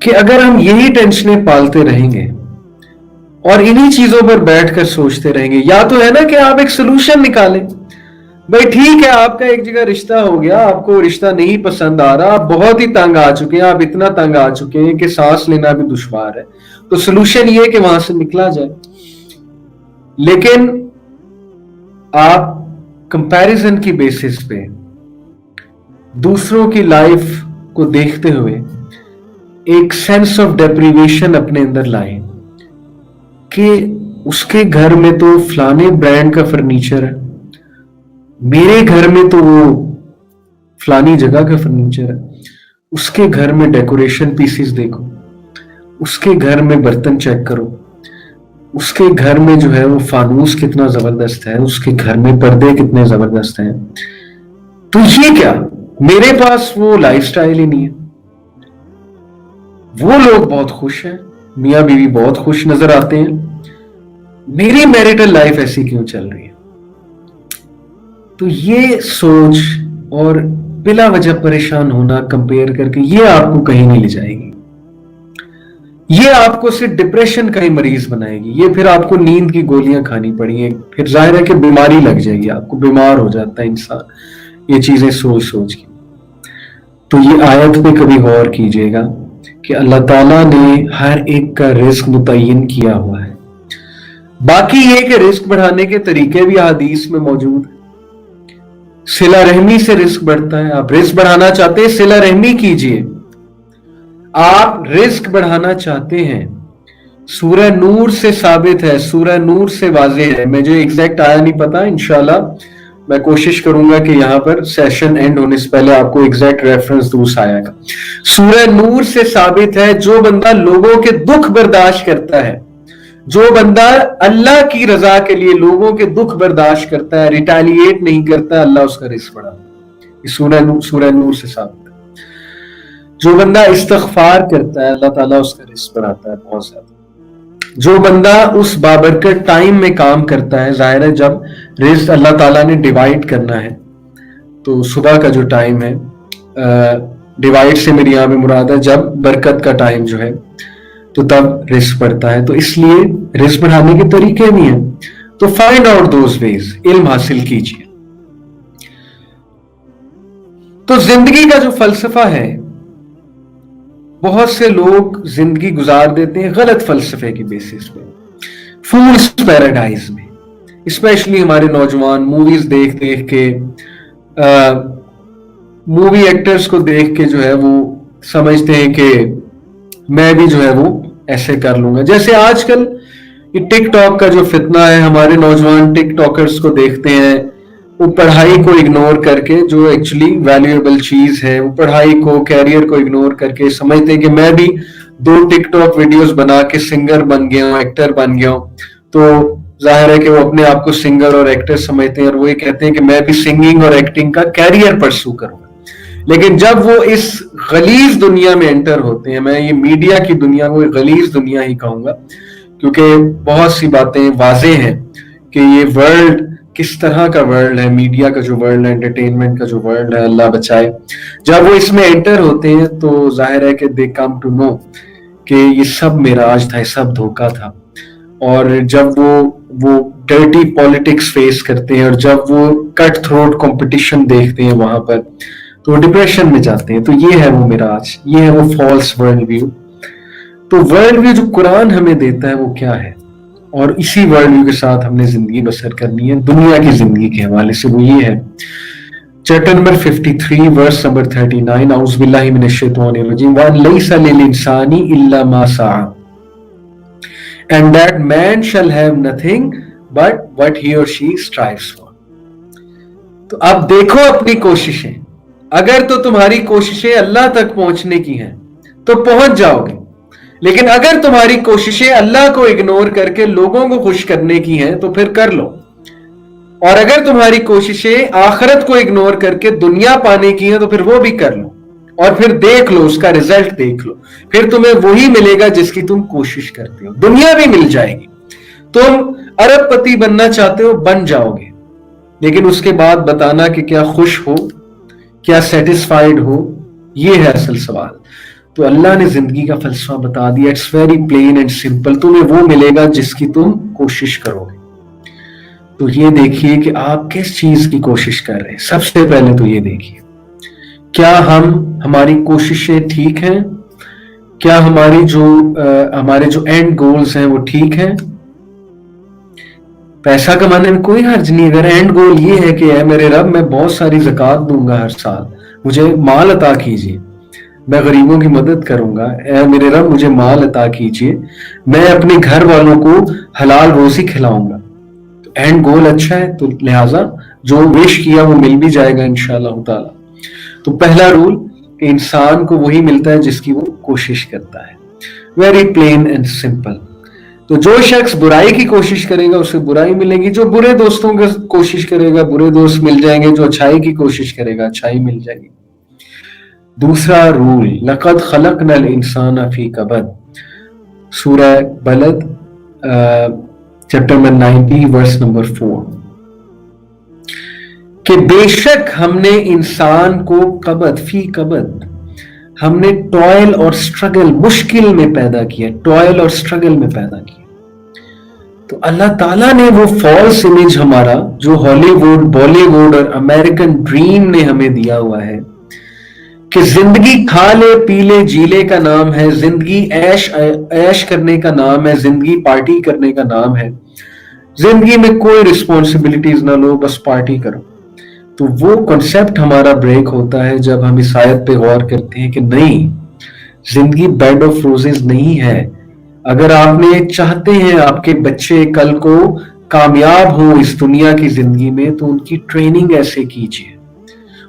कि अगर हम यही टेंशनें पालते रहेंगे और इन्हीं चीजों पर बैठकर सोचते रहेंगे, या तो है ना कि आप एक सोल्यूशन निकालें। भाई ठीक है, आपका एक जगह रिश्ता हो गया, आपको रिश्ता नहीं पसंद आ रहा, आप बहुत ही तंग आ चुके हैं, आप इतना तंग आ चुके हैं कि सांस लेना भी दुश्वार है, तो सोल्यूशन ये है कि वहां से निकला जाए। लेकिन आप कंपैरिजन की बेसिस पे दूसरों की लाइफ को देखते हुए एक सेंस ऑफ डेप्रिवेशन अपने अंदर लाएं कि उसके घर में तो फलाने ब्रांड का फर्नीचर है, मेरे घर में तो वो फलानी जगह का फर्नीचर है, उसके घर में डेकोरेशन पीसेस देखो, उसके घर में बर्तन चेक करो, उसके घर में जो है वो फानूस कितना जबरदस्त है, उसके घर में पर्दे कितने जबरदस्त हैं। तो ये क्या, मेरे पास वो लाइफस्टाइल ही नहीं है। वो लोग बहुत खुश हैं, मियां बीवी बहुत खुश नजर आते हैं, मेरी मैरिटल लाइफ ऐसी क्यों चल रही है। तो ये सोच और बिला वजह परेशान होना कंपेयर करके, ये आपको कहीं नहीं ले जाएगी, ये आपको सिर्फ डिप्रेशन का ही मरीज बनाएगी। ये फिर आपको नींद की गोलियां खानी पड़ेंगी, फिर जाहिर है कि बीमारी लग जाएगी, आपको बीमार हो जाता है इंसान ये चीजें सोच सोच के। तो ये आयत पे कभी गौर कीजिएगा कि अल्लाह ताला ने हर एक का रिस्क मुतय्यन किया हुआ है। बाकी ये कि रिस्क बढ़ाने के तरीके भी हदीस में मौजूद है। सिला रहमी से रिस्क बढ़ता है। आप रिस्क बढ़ाना चाहते हैं, सिला रहमी कीजिए। आप रिस्क बढ़ाना चाहते हैं, सूरह नूर से साबित है, सूरह नूर से वाज़ेह है। मुझे एग्जैक्ट आया नहीं पता, इंशाल्लाह मैं कोशिश करूंगा कि यहां पर सेशन एंड होने से पहले आपको एग्जैक्ट रेफरेंस दूं उस आया का। सूरह नूर से साबित है, जो बंदा लोगों के दुख बर्दाश्त करता है, जो बंदा अल्लाह की रजा के लिए लोगों के दुख बर्दाश्त करता है, रिटेलिएट नहीं करता, अल्लाह उसका रिस्क बढ़ाता है। सूरह नूर से साबित है। जो बंदा इस्तगफार करता है, अल्लाह ताला उसका रिस्क बढ़ाता है बहुत ज्यादा। जो बंदा उस बाबरकत टाइम में काम करता है, जाहिर है जब रिस्क अल्लाह ताला ने डिवाइड करना है, तो सुबह का जो टाइम है, डिवाइड से मेरी यहाँ पे मुराद है जब बरकत का टाइम जो है, तो तब रिस्क बढ़ता है। तो इसलिए रिस्क बढ़ाने के तरीके भी हैं, तो फाइंड आउट दोज वेज, इल्म हासिल कीजिए। तो जिंदगी का जो फलसफा है, बहुत से लोग जिंदगी गुजार देते हैं गलत फलसफे की बेसिस पे, फूल्स पैराडाइज में। स्पेशली हमारे नौजवान मूवीज देख देख के, मूवी एक्टर्स को देख के जो है वो समझते हैं कि मैं भी जो है वो ऐसे कर लूंगा। जैसे आजकल ये टिकटॉक का जो फितना है, हमारे नौजवान टिकटॉकर्स को देखते हैं, वो पढ़ाई को इग्नोर करके, जो एक्चुअली वैल्यूएबल चीज है, वो पढ़ाई को, कैरियर को इग्नोर करके समझते हैं कि मैं भी 2 टिकटॉक वीडियोस बना के सिंगर बन गया हूँ, एक्टर बन गया हूँ। तो जाहिर है कि वो अपने आप को सिंगर और एक्टर समझते हैं और वो ये कहते हैं कि मैं भी सिंगिंग और एक्टिंग का कैरियर परस्यू करूंगा। लेकिन जब वो इस गलीज दुनिया में एंटर होते हैं, मैं ये मीडिया की दुनिया को गलीज दुनिया ही कहूंगा, क्योंकि बहुत सी बातें वाज़ेह हैं कि ये वर्ल्ड किस तरह का वर्ल्ड है, मीडिया का जो वर्ल्ड है, एंटरटेनमेंट का जो वर्ल्ड है, अल्लाह बचाए। जब वो इसमें एंटर होते हैं तो जाहिर है कि दे कम टू नो कि ये सब मिराज था, ये सब धोखा था। और जब वो डर्टी पॉलिटिक्स फेस करते हैं और जब वो कट थ्रोट कंपटीशन देखते हैं वहां पर, तो डिप्रेशन में जाते हैं। तो ये है वो मिराज, ये है वो फॉल्स वर्ल्ड व्यू। तो वर्ल्ड व्यू जो कुरान हमें देता है वो क्या है, और इसी वर्ल्ड व्यू के साथ हमने जिंदगी बसर करनी है दुनिया की जिंदगी के हवाले से। वो ये है, चैप्टर नंबर 53 वर्स नंबर 39, औज़ु बिल्लाहि मिनश शैतानिर रजीम, व लैसा लिल इंसानी इल्ला मा सआ and that man shall have nothing but what he और शी स्ट्राइव्स फॉर। तो अब देखो अपनी कोशिशें, अगर तो तुम्हारी कोशिशें अल्लाह तक पहुंचने की हैं तो पहुंच जाओगे, लेकिन अगर तुम्हारी कोशिशें अल्लाह को इग्नोर करके लोगों को खुश करने की हैं तो फिर कर लो। और अगर तुम्हारी कोशिशें आखिरत को इग्नोर करके दुनिया पाने की हैं तो फिर वो भी कर लो, और फिर देख लो उसका रिजल्ट देख लो, फिर तुम्हें वही मिलेगा जिसकी तुम कोशिश करते हो, दुनिया भी मिल जाएगी। तुम अरबपति बनना चाहते हो, बन जाओगे, लेकिन उसके बाद बताना कि क्या खुश हो, क्या सेटिस्फाइड हो, ये है असल सवाल। तो अल्लाह ने जिंदगी का फलसफा बता दिया, it's very plain and simple, तुम्हें वो मिलेगा जिसकी तुम कोशिश करोगे। तो ये देखिए कि आप किस चीज की कोशिश कर रहे हैं। सबसे पहले तो ये देखिए, क्या हमारी कोशिशें ठीक हैं, क्या हमारे जो एंड गोल्स हैं वो ठीक हैं। पैसा कमाने में कोई हर्ज नहीं, अगर एंड गोल ये है कि मेरे रब मैं बहुत सारी ज़कात दूंगा हर साल, मुझे माल अता कीजिए, मैं गरीबों की मदद करूंगा, मेरे रब मुझे माल अता कीजिए, मैं अपने घर वालों को हलाल रोजी खिलाऊंगा, तो एंड गोल अच्छा है, तो लिहाजा जो विश किया वो मिल भी जाएगा इंशाअल्लाह ताला। तो पहला रूल कि इंसान को वही मिलता है जिसकी वो कोशिश करता है, वेरी प्लेन एंड सिंपल। तो जो शख्स बुराई की कोशिश करेगा उसे बुराई मिलेगी, जो बुरे दोस्तों की कोशिश करेगा बुरे दोस्त मिल जाएंगे, जो अच्छाई की कोशिश करेगा अच्छाई मिल जाएगी। दूसरा रूल, लक़द ख़लक़नल इंसान फी कबद, सूरह बलद चैप्टर नंबर 90 वर्स नंबर 4, कि बेशक हमने इंसान को कबद, फी कबद, हमने टॉयल और स्ट्रगल, मुश्किल में पैदा किया, टॉयल और स्ट्रगल में पैदा किया। तो अल्लाह ताला ने वो फॉल्स इमेज हमारा जो हॉलीवुड, बॉलीवुड और अमेरिकन ड्रीम ने हमें दिया हुआ है कि जिंदगी खा ले पी ले जी ले का नाम है, जिंदगी ऐश करने का नाम है, जिंदगी पार्टी करने का नाम है, जिंदगी में कोई रिस्पॉन्सिबिलिटीज ना लो, बस पार्टी करो। तो वो कॉन्सेप्ट हमारा ब्रेक होता है जब हम इस आयत पे गौर करते हैं कि नहीं, जिंदगी बेड ऑफ रोजेज नहीं है। अगर आपने चाहते हैं आपके बच्चे कल को कामयाब हो इस दुनिया की जिंदगी में, तो उनकी ट्रेनिंग ऐसे कीजिए,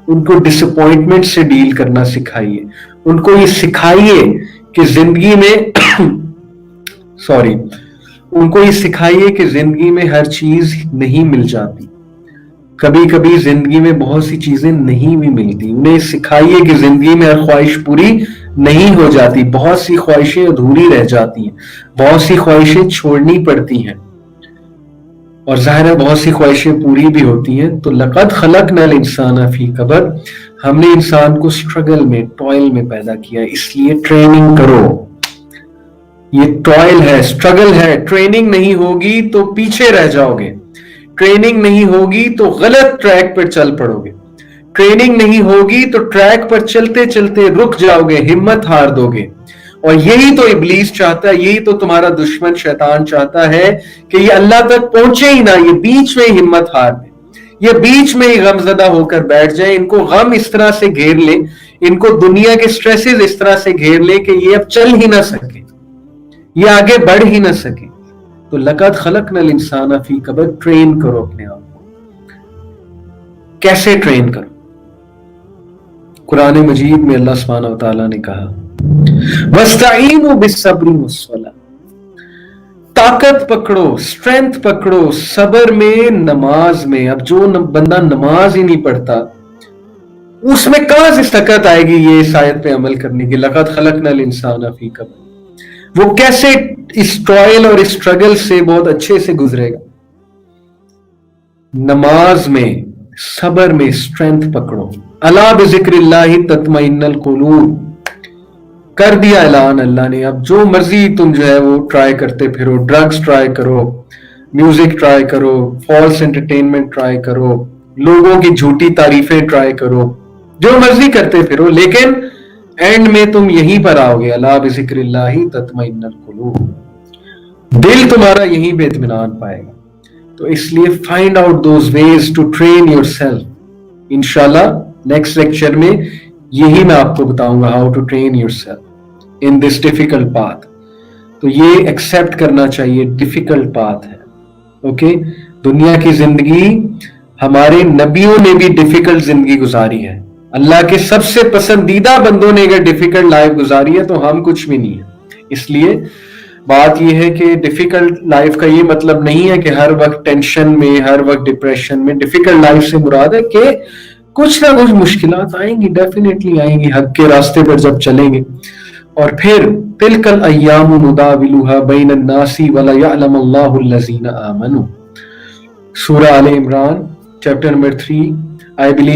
उनको डिसअपॉइंटमेंट से डील करना सिखाइए, उनको ये सिखाइए कि जिंदगी में उनको ये सिखाइए कि जिंदगी में हर चीज नहीं मिल जाती, कभी कभी जिंदगी में बहुत सी चीजें नहीं भी मिलती। उन्हें सिखाइए कि जिंदगी में हर ख्वाहिश पूरी नहीं हो जाती, बहुत सी ख्वाहिशें अधूरी रह जाती हैं, बहुत सी ख्वाहिशें छोड़नी पड़ती हैं, और जाहिर है बहुत सी ख्वाहिशें पूरी भी होती हैं। तो लक़द ख़लक़नल इंसान फी कबद, हमने इंसान को स्ट्रगल में, टॉयल में पैदा किया, इसलिए ट्रेनिंग करो। ये टॉयल है, स्ट्रगल है, ट्रेनिंग नहीं होगी तो पीछे रह जाओगे, ट्रेनिंग नहीं होगी तो गलत ट्रैक पर चल पड़ोगे, ट्रेनिंग नहीं होगी तो ट्रैक पर चलते चलते रुक जाओगे, हिम्मत हार दोगे। और यही तो इब्लीस चाहता है, यही तो तुम्हारा दुश्मन शैतान चाहता है कि ये अल्लाह तक पहुंचे ही ना, ये बीच में ही हिम्मत हार दे, ये बीच में ही गमजदा होकर बैठ जाए, इनको गम इस तरह से घेर ले, इनको दुनिया के स्ट्रेसेस इस तरह से घेर ले कि ये अब चल ही ना सके, ये आगे बढ़ ही ना सके। तो लक़द ख़लक़नल इंसान फी कबद, ट्रेन करो अपने आप को। कैसे ट्रेन करो? कुरान मजीद में अल्लाह सुब्हानहू व तआला ने कहा, वस्तईनु बिस्सब्रि वस्सलाह, ताकत पकड़ो, स्ट्रेंथ पकड़ो सब्र में, नमाज में। अब जो बंदा नमाज ही नहीं पढ़ता उसमें कहां से ताकत आएगी ये इस आयत पे अमल करने की, लक़द ख़लक़नल इंसान फी कबद। वो कैसे इस ट्रायल और स्ट्रगल से बहुत अच्छे से गुजरेगा? नमाज में, सब्र में स्ट्रेंथ पकड़ो। अला बिज़िक्रिल्लाहि तत्मइन्नुल कुलूब, कर दिया ऐलान अल्लाह ने। अब जो मर्जी तुम जो है वो ट्राई करते फिरो, ड्रग्स ट्राई करो, म्यूजिक ट्राई करो, फॉल्स एंटरटेनमेंट ट्राई करो, लोगों की झूठी तारीफें ट्राई करो, जो मर्जी करते फिरो, लेकिन एंड में तुम यहीं पर आओगे। अला बिज़िक्रिल्लाहि तत्मइन्नुल कुलूब, दिल तुम्हारा यहीं पे इत्मीनान पाएगा। तो इसलिए find out those ways to train yourself. इंशाल्लाह नेक्स्ट लेक्चर में यही मैं आपको बताऊंगा, how to train yourself in this difficult path. तो ये एक्सेप्ट करना चाहिए, डिफिकल्ट पाथ है। ओके, दुनिया की जिंदगी, हमारे नबियों ने भी डिफिकल्ट जिंदगी गुजारी है, अल्लाह के सबसे पसंदीदा बंदों ने अगर डिफिकल्ट लाइफ गुजारी है तो हम कुछ भी नहीं है। इसलिए बात यह है कि डिफिकल्ट लाइफ का ये मतलब नहीं है कि हर वक्त टेंशन में, हर वक्त डिप्रेशन में। डिफिकल्ट लाइफ से मुराद है कि कुछ ना कुछ मुश्किलात आएंगी, डेफिनेटली आएंगी, हक के रास्ते पर जब चलेंगे। और फिर तिलकल अय्यामु नुदाविलुहा बैनन नासी वला यअलमुल्लाहु अल्लज़ीना आमनू, सूरह आले Imran chapter number 3, I believe